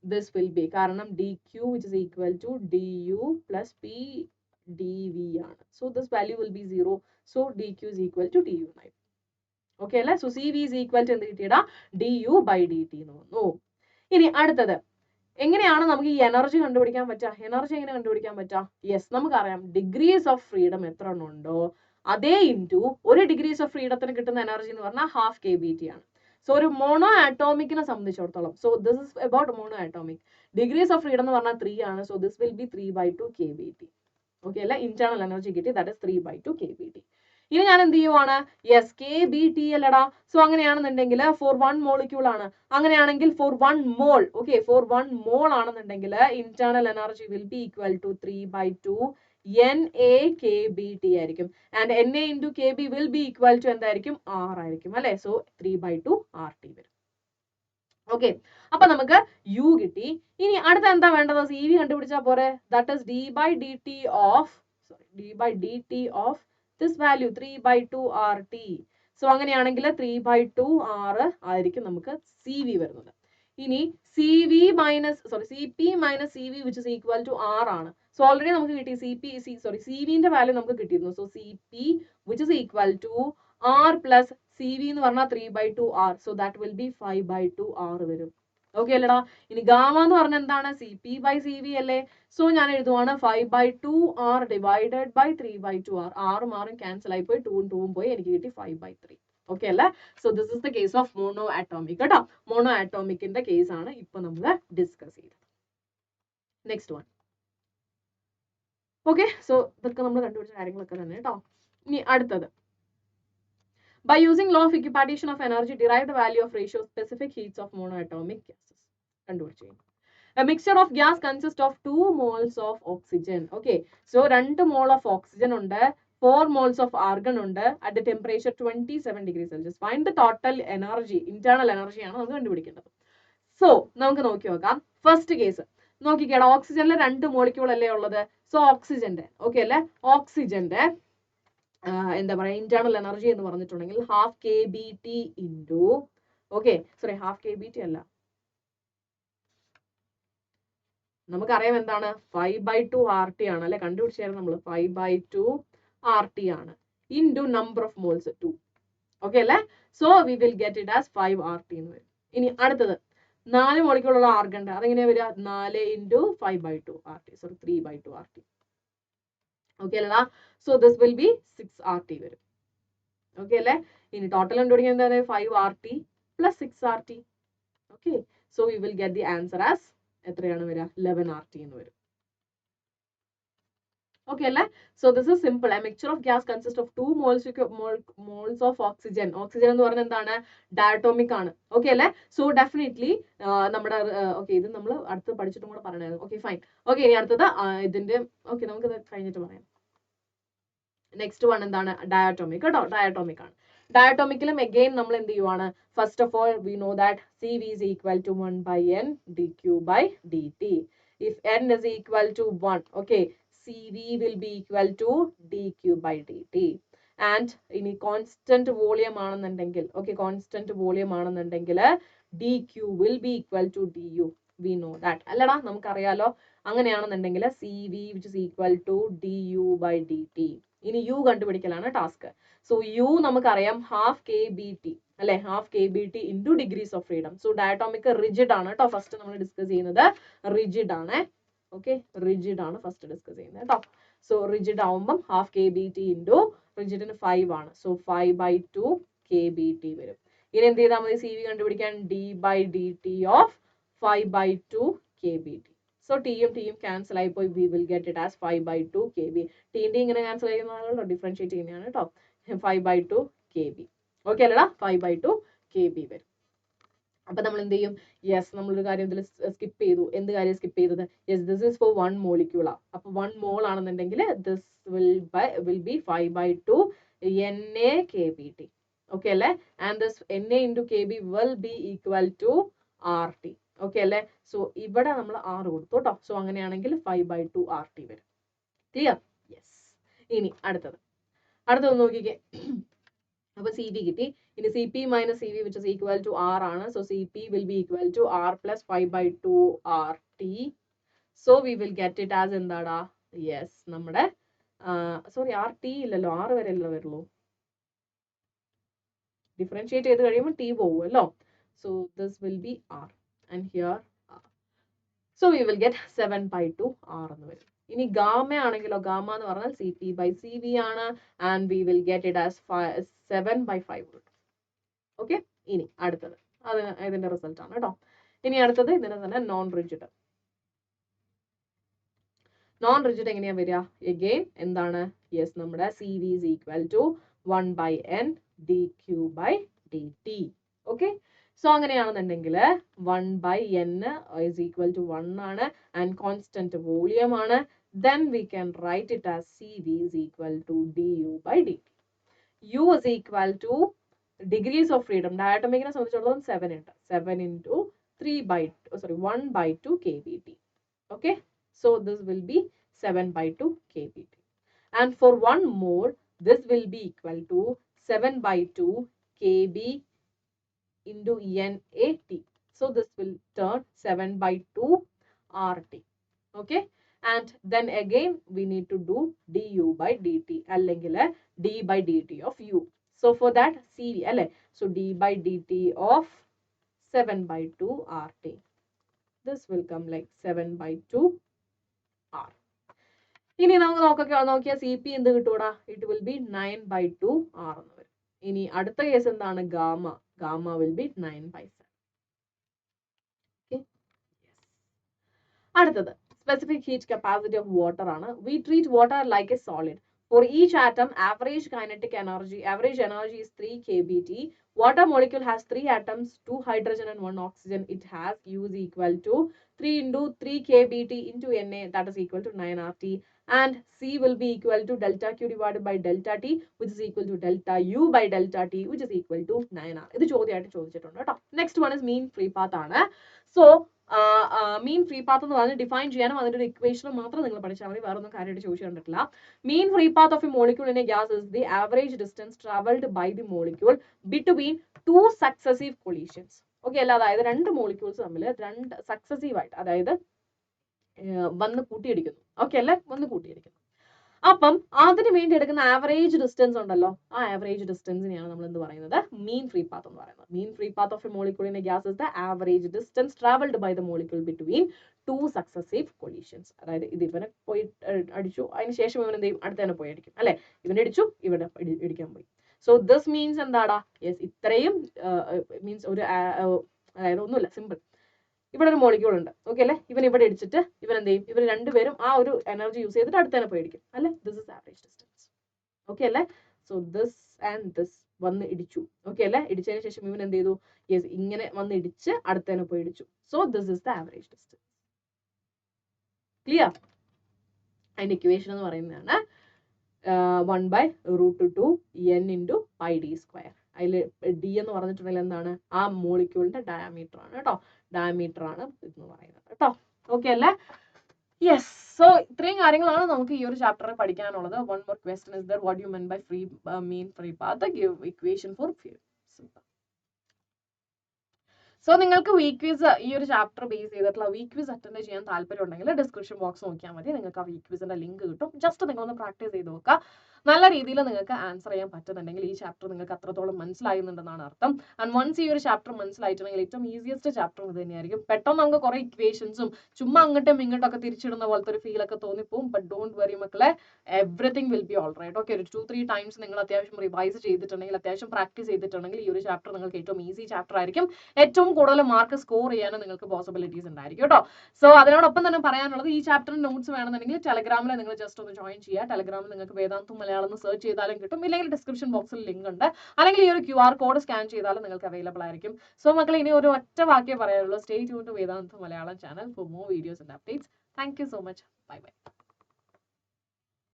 this will be, കാരണം DQ which is equal to DU plus PdV ആണ്. So this value will be 0. So DQ is equal to DU. Okay അല്ലേ? So CV is equal to എന്ത് കിട്ടിയടാ? DU/dt എന്ന് വന്നു. ഇനി അടുത്തത്, എങ്ങനെയാണ് നമുക്ക് ഈ എനർജി കണ്ടുപിടിക്കാൻ പറ്റുക? എനർജി എങ്ങനെ കണ്ടുപിടിക്കാൻ പറ്റുക? യെസ്, നമുക്കറിയാം ഡിഗ്രീസ് ഓഫ് ഫ്രീഡം എത്ര എണ്ണം ഉണ്ടോ അതേ ഇൻറ്റു ഒരു ഡിഗ്രീസ് ഓഫ് ഫ്രീഡത്തിന് കിട്ടുന്ന എനർജി എന്ന് പറഞ്ഞാൽ ഹാഫ് kBT ആണ്. സോ ഒരു മോണോ ആറ്റോമിക്കിനെ സംബന്ധിച്ചിടത്തോളം, so this is about monoatomic, degrees of freedom എന്ന് പറഞ്ഞാൽ 3 ആണ്. So this will be 3/2 kBT. Okay അല്ലെ, ഇന്റേണൽ എനർജി കിട്ടി, ദാറ്റ് ഇസ് 3/2 kBT. ഇനി ഞാൻ എന്ത് ചെയ്യുവാണ്? യെസ്, kBT അല്ലടാ. സോ അങ്ങനെയാണെന്നുണ്ടെങ്കിൽ ഫോർ 1 മോളിക്യൂൾ ആണ്. അങ്ങനെയാണെങ്കിൽ for 1 mole, okay, for 1 mole ആണെന്നുണ്ടെങ്കിൽ internal energy will be equal to 3/2 NA kBT ആയിരിക്കും. And NA into KB will be equal to എന്തായിരിക്കും? R ആയിരിക്കും അല്ലെ. സോ 3/2 RT വരും. ഓക്കെ, അപ്പൊ നമുക്ക് U കിട്ടി. ഇനി അടുത്ത എന്താ വേണ്ടത്? CV കണ്ടുപിടിച്ചാൽ പോരെ. That is D/dt of this value 3/2 RT. So അങ്ങനെയാണെങ്കിൽ 3/2 R ആയിരിക്കും നമുക്ക് CV വരുന്നത്. ഇനി CP minus CV which is equal to R ആണ്. സോ ഓൾറെഡി നമുക്ക് കിട്ടി CVന്റെ വാല്യൂ നമുക്ക് കിട്ടിയിരുന്നു. So CP which is equal to R plus CV എന്ന് പറഞ്ഞാൽ 3/2 R. സോ ദാറ്റ് വിൽ ബി 5/2 R വരും. ഓക്കെ അല്ലടാ. ഇനി ഗാമ എന്ന് പറഞ്ഞാൽ എന്താണ്? CP/CV അല്ലേ. സോ ഞാൻ എഴുതുവാണ് 5/2 R divided by 3/2 R. R മാറും, ക്യാൻസൽ ആയി പോയി, 2 ഉം 2 ഉം പോയി, എനിക്ക് കിട്ടി 5/3. ഓക്കെ അല്ലേ. So this is the case of mono atomic കേട്ടോ. മോണോ ആറ്റോമിക്കിന്റെ കേസ് ആണ് ഇപ്പൊ നമ്മൾ ഡിസ്കസ് ചെയ്തത്. Next one. ഓക്കെ, സോ ഇതൊക്കെ നമ്മൾ കണ്ടുപിടിച്ച കാര്യങ്ങളൊക്കെ തന്നെ കേട്ടോ. ഇനി അടുത്തത്, by using law of equipartition of energy, derive the value of ratio of specific heats of monoatomic gases. കണ്ടുപിടിച്ചു. A mixture of gas consists of 2 moles of oxygen. Okay, so 2 mole of oxygen ഉണ്ട്, 4 moles of argon ഉണ്ട്, at the temperature 27 degrees Celsius. Find the total energy, internal energy ആണ് നമുക്ക് കണ്ടുപിടിക്കേണ്ടത്. So നമുക്ക് നോക്കി നോക്കാം. First case നോക്കിക്കേടാ, ഓക്സിജനിലെ 2 molecule അല്ലേ ഉള്ളത്. സോ ഓക്സിജന്റെ, ഓക്കെ അല്ലേ, ഓക്സിജന്റെ എന്താ പറയാ ഇന്റേണൽ എനർജി എന്ന് പറഞ്ഞിട്ടുണ്ടെങ്കിൽ half kBT into, okay sorry half kBT അല്ല, നമുക്കറിയാം എന്താണ് 5/2 RT ആണ് അല്ലെ, കണ്ടുപിടിച്ചായിരുന്നു നമ്മൾ. 5/2 RT ആണ് into number of moles 2. Okay അല്ലേ? So we will get it as 5 RT എന്ന് വരും. ഇനി അടുത്തത് 4 മോളിക്കൂളുള്ള ആർഗൺ, അതെങ്ങനെയാ വരിക? 4 into 5/2 RT, sorry 3/2 RT. Okay അല്ലടാ? So this will be 6 RT വരും. ഓക്കെ അല്ലേ? ഇനി ടോട്ടൽ കണ്ടുപിടിക്കാൻ എന്താണ്? 5 RT plus 6 RT. Okay, so we will get the answer as എത്രയാണ് വരിക? 11 RT എന്ന് വരും. Okay, അല്ലേ? So this is simple. A mixture of gas consists of 2 moles of oxygen. Oxygen എന്ന് പറഞ്ഞാൽ എന്താണ്? ഡയറ്റോമിക് ആണ്. ഓക്കെ അല്ലേ? സോ ഡെഫിനറ്റ്ലി നമ്മുടെ ഓക്കെ, ഇത് നമ്മൾ അടുത്ത് പഠിച്ചിട്ടും കൂടെ പറയണത്. Okay fine. ഓക്കെ, ഇനി അടുത്തത് ഇതിന്റെ ഓക്കെ നമുക്കിത് കഴിഞ്ഞിട്ട് പറയാം. നെക്സ്റ്റ് വൺ എന്താണ്? ഡയറ്റോമിക് കേട്ടോ, ഡയറ്റോമിക് ആണ്. ഡയറ്റോമിക്കിലും അഗെയിൻ നമ്മൾ എന്ത് ചെയ്യുവാണ്? First of all we know that CV is equal to 1/n dQ/dt. If n is equal to 1, okay, CV will be equal to dQ/dt. And ഇനി കോൺസ്റ്റന്റ് വോളിയം ആണെന്നുണ്ടെങ്കിൽ, okay, constant volume ആണെന്നുണ്ടെങ്കിൽ dQ will be equal to du. We know that. അല്ലടാ, നമുക്കറിയാലോ. അങ്ങനെയാണെന്നുണ്ടെങ്കിൽ CV which is equal to du/dt. ഇനി u കണ്ടുപിടിക്കലാണ് task. So u നമുക്കറിയാം half kBT അല്ലെ, half kBT into degrees of freedom. So diatomic rigid ആണ് കേട്ടോ. First നമ്മൾ discuss ചെയ്യുന്നത് റിജിഡ് ആണ്. ഓക്കെ, റിജിഡ് ആണ് ഫസ്റ്റ് ഡിസ്കസ് ചെയ്യുന്നത് കേട്ടോ. സോ റിജിഡ് ആവുമ്പം ഹാഫ് kBT ഇൻറ്റു റിജിഡിന് 5 ആണ്. സോ 5/2 kBT വരും. ഇനി എന്ത് ചെയ്താൽ മതി? CV കണ്ടുപിടിക്കാൻ d/dt ഓഫ് 5/2 kBT. So ടിയും ടിയും ക്യാൻസൽ ആയി പോയി. We will get it as 5/2 kb. ടിന്റെ ഇങ്ങനെ ക്യാൻസൽ ചെയ്യുന്നതാണല്ലോ, ഡിഫറൻഷിയേറ്റ് ചെയ്യുന്നതാണ് കേട്ടോ. 5/2 kb. ഓക്കെ അല്ലടാ? 5/2 kb വരും. അപ്പൊ നമ്മൾ എന്ത് ചെയ്യും? യെസ്, നമ്മളൊരു കാര്യം ഇതിൽ സ്കിപ്പ് ചെയ്തു. എന്ത് കാര്യം സ്കിപ്പ് ചെയ്തത്? Yes, this is for 1 molecule. അപ്പൊ 1 മോൾ ആണെന്നുണ്ടെങ്കിൽ ദിസ് വിൽ ബി 5/2 Na kBT. ഓക്കെ അല്ലേ? And this Na into kb will be equal to RT. Okay അല്ലേ? സോ ഇവിടെ നമ്മൾ 6 കൊടുത്തു കേട്ടോ. സോ അങ്ങനെയാണെങ്കിൽ 5/2 RT വരും. ക്ലിയർ? യെസ്. ഇനി അടുത്തത് നോക്കിക്കേ. അപ്പൊ CV കിട്ടി. ഇനി CP minus CV which is equal to R ആണ്. So CP will be equal to R plus 5/2 RT. So we will get it as എന്താടാ? യെസ്, നമ്മുടെ സോറി RT ഇല്ലല്ലോ, 6 വരെ അല്ലേ വരുള്ളൂ. ഡിഫറൻഷിയേറ്റ് ചെയ്ത് കഴിയുമ്പോൾ T പോകുമല്ലോ. So this will be R and here R. So we will get 7/2 R എന്ന് വരും. ഇനി ഗാമ ആണെങ്കിലോ, ഗാമ എന്ന് പറഞ്ഞാൽ CP/CV ആണ്. And V will get it as 7/5. Okay, ഇനി അടുത്തത് ഇതിന്റെ റിസൾട്ട് ആണ് കേട്ടോ. ഇനി അടുത്തത് ഇതിനെ തന്നെ നോൺ റിജിഡ്. നോൺ റിജിഡ് എങ്ങനെയാ വരിക? എഗെയിൻ എന്താണ്? യെസ്, നമ്മുടെ CV is equal to 1/n dQ/dt. Okay, so അങ്ങനെയാണെന്നുണ്ടെങ്കിൽ 1/n is equal to 1 ആണ് ആൻഡ് കോൺസ്റ്റന്റ് വോളിയം ആണ്. Then we can write it as CV is equal to du/dt. U is equal to degrees of freedom. ഡയറ്റോമിക്കിനെ സംബന്ധിച്ചിടത്തോളം 7 ഉണ്ട്. 7 into 1/2 kBT. Okay, so this will be 7/2 kBT. And for 1 mole, this will be equal to 7/2 kb into NaT. So this will turn 7/2 RT. Okay, and then again we need to do du/dt അല്ലെങ്കിൽ d/dt of u. So for that CV അല്ലേ, so d/dt of 7/2 RT. This will come like 7/2 R. ഇനി നമുക്ക് നോക്കിയാൽ CP എന്ത് കിട്ടൂടാ? ഇറ്റ് വിൽ ബി 9/2 R എന്ന് വരും. ഇനി അടുത്ത കേസ് എന്താണ്? ഗാമ. Gamma will be 9/7. അടുത്തത് specific heat capacity of water ആണ്. We treat water like a solid. For each atom, average kinetic energy, average energy is 3 kBT. Water molecule has 3 atoms, 2 hydrogen and 1 oxygen. It has U is equal to 3 into 3 kBT into Na, that is equal to 9 RT. And C will be equal to delta Q divided by delta T, which is equal to delta U by delta T, which is equal to 9R. ഇത് ചോദ്യമായിട്ട് ചോദിച്ചിട്ടുണ്ട് കേട്ടോ. Next one is mean free path ആണ്. So മീൻ free path എന്ന് പറഞ്ഞ് define ചെയ്യാനും അതിന്റെ ഒരു ഇക്വേഷനും മാത്രം നിങ്ങൾ പഠിച്ചാൽ മതി. വേറെ ഒന്നും കാര്യമായിട്ട് ചോദിച്ചു കണ്ടിട്ടില്ല. Mean free path of a molecule in a gas is the average distance travelled by the molecule between 2 successive collisions. Okay അല്ല, അതായത് 2 മോളിക്യൂൾസ് തമ്മിൽ 2 സക്സസീവ് ആയിട്ട്, അതായത് വന്ന് കൂട്ടിയിടിക്കുന്നു. ഓക്കെ അല്ലേ? വന്ന് കൂട്ടിയിടിക്കുന്നു. അപ്പം അതിന് വേണ്ടി എടുക്കുന്ന ആവറേജ് ഡിസ്റ്റൻസ് ഉണ്ടല്ലോ, ആ ആവറേജ് ഡിസ്റ്റൻസിനെയാണ് നമ്മൾ എന്ത് പറയുന്നത്? മീൻ ഫ്രീ പാത്ത് എന്ന് പറയുന്നത്. Mean free path of a molecule in a gas is the average distance travelled by the molecule between two successive collisions. അതായത് ഇത് ഇവനെ പോയി അടിച്ചു, അതിന് ശേഷം ഇവൻ എന്ത് ചെയ്യും? അടുത്തന്നെ പോയി അടിക്കും അല്ലെ? ഇവനെ ഇടിച്ചു, ഇവിടെ ഇടിക്കാൻ പോയി. സോ ദിസ് മീൻസ് എന്താടാ? യെസ്, ഇത്രയും മീൻസ് ഒരു അതായത് ഒന്നുമില്ല, സിമ്പിൾ. ഇവിടെ ഒരു മോളിക്യൂൾ ഉണ്ട്, ഓക്കെ അല്ലേ? ഇവൻ ഇവിടെ ഇടിച്ചിട്ട് ഇവൻ എന്ത് ചെയ്യും? ഇവർ രണ്ടുപേരും ആ ഒരു എനർജി യൂസ് ചെയ്തിട്ട് അടുത്തന്നെ പോയി അടിക്കും അല്ലെ? This is average distance. Okay അല്ലേ? സോ ദിസ് ആൻഡ് ദിസ് വന്ന് ഇടിച്ചു, ഓക്കെ അല്ലേ? ഇടിച്ചതിന് ശേഷം ഇവൻ എന്ത് ചെയ്തു? യെസ്, ഇങ്ങനെ വന്ന് ഇടിച്ച് അടുത്തന്നെ പോയി ഇടിച്ചു. So this is the average distance. Clear? അതിന്റെ ഇക്വേഷൻ എന്ന് പറയുന്നതാണ് 1/√2 n × πd². അതിൽ ഡി എന്ന് പറഞ്ഞിട്ടുണ്ടെങ്കിൽ എന്താണ്? ആ മോളിക്യൂളിന്റെ ഡയമീറ്റർ ആണ് കേട്ടോ. ഡയമീറ്റർ ആണ് എന്ന് പറയുന്നത് കേട്ടോ. ഓക്കെ അല്ലേ? യെസ്. സോ ഇത്രയും കാര്യങ്ങളാണ് നമുക്ക് ഈ ഒരു ചാപ്റ്ററിൽ പഠിക്കാനുള്ളത്. One more question is there, what you mean by mean free path? Give equation for fuel. Simple. So നിങ്ങൾക്ക് വീക്ക് ക്വിസ്, ഈ ഒരു ചാപ്റ്റർ ബേസ് ചെയ്തിട്ടുള്ള വീക്ക് ക്വിസ് അറ്റൻഡ് ചെയ്യാൻ താല്പര്യം ഉണ്ടെങ്കിൽ ഡിസ്ക്രിപ്ഷൻ ബോക്സ് നോക്കിയാൽ മതി. നിങ്ങൾക്ക് ആ വീക്ക് ക്വിസിന്റെ ലിങ്ക് കിട്ടും. ജസ്റ്റ് നിങ്ങളൊന്ന് പ്രാക്ടീസ് ചെയ്ത് നോക്കുക. നല്ല രീതിയിൽ നിങ്ങൾക്ക് ആൻസർ ചെയ്യാൻ പറ്റുന്നുണ്ടെങ്കിൽ ഈ ചാപ്റ്റർ നിങ്ങൾക്ക് അത്രത്തോളം മനസ്സിലാകുന്നുണ്ടെന്നാണ് അർത്ഥം. ആൻഡ് വൺസ് ഈ ഒരു ചാപ്റ്റർ മനസ്സിലായിട്ടുണ്ടെങ്കിൽ ഏറ്റവും ഈസിയസ്റ്റ് ചാപ്റ്റർ ഇത് തന്നെയായിരിക്കും. പെട്ടെന്ന് നമുക്ക് കുറെ ഇക്വേഷൻസും ചുമ്മാ അങ്ങോട്ടും ഇങ്ങോട്ടും ഒക്കെ തിരിച്ചിടുന്ന പോലത്തെ ഒരു ഫീൽ ഒക്കെ തോന്നിപ്പോവും. ബട്ട് ഡോണ്ട് വെറി മക്കളെ, everything will be all right. Okay, ഒരു 2-3 ടൈംസ് നിങ്ങൾ അത്യാവശ്യം റിവൈസ് ചെയ്തിട്ടുണ്ടെങ്കിൽ, അത്യാവശ്യം പ്രാക്ടീസ് ചെയ്തിട്ടുണ്ടെങ്കിൽ ഈ ഒരു ചാപ്റ്റർ നിങ്ങൾക്ക് ഏറ്റവും ഈസി ചാപ്റ്റർ ആയിരിക്കും. ഏറ്റവും കൂടുതൽ മാർക്ക് സ്കോർ ചെയ്യാനും നിങ്ങൾക്ക് പോസിബിലിറ്റീസ് ഉണ്ടായിരിക്കും കേട്ടോ. സോ അതിനോടൊപ്പം തന്നെ പറയാനുള്ളത്, ഈ ചാപ്റ്ററിന് നോട്ട്സ് വേണമെന്നുണ്ടെങ്കിൽ ടെലഗ്രാമിൽ നിങ്ങൾ ജസ്റ്റ് ഒന്ന് ജോയിൻ ചെയ്യുക. ടെലഗ്രാമിൽ നിങ്ങൾക്ക് വേദാന്തു മലയാളം എന്ന് സെർച്ച് ചെയ്താലും കിട്ടും. ഇല്ലെങ്കിൽ ഡിസ്ക്രിപ്ഷൻ ബോക്സിൽ ലിങ്ക് ഉണ്ട്. അല്ലെങ്കിൽ ഈ ഒരു QR കോഡ് സ്കാൻ ചെയ്താലും നിങ്ങൾക്ക് അവൈലബിൾ ആയിരിക്കും. സോ മക്കളെ, ഇനി ഒരു ഒറ്റ വാക്യേ പറയാനുള്ളൂ. Stay tune to Vedantu Malayalam channel for more videos and updates. Thank you so much. Bye by.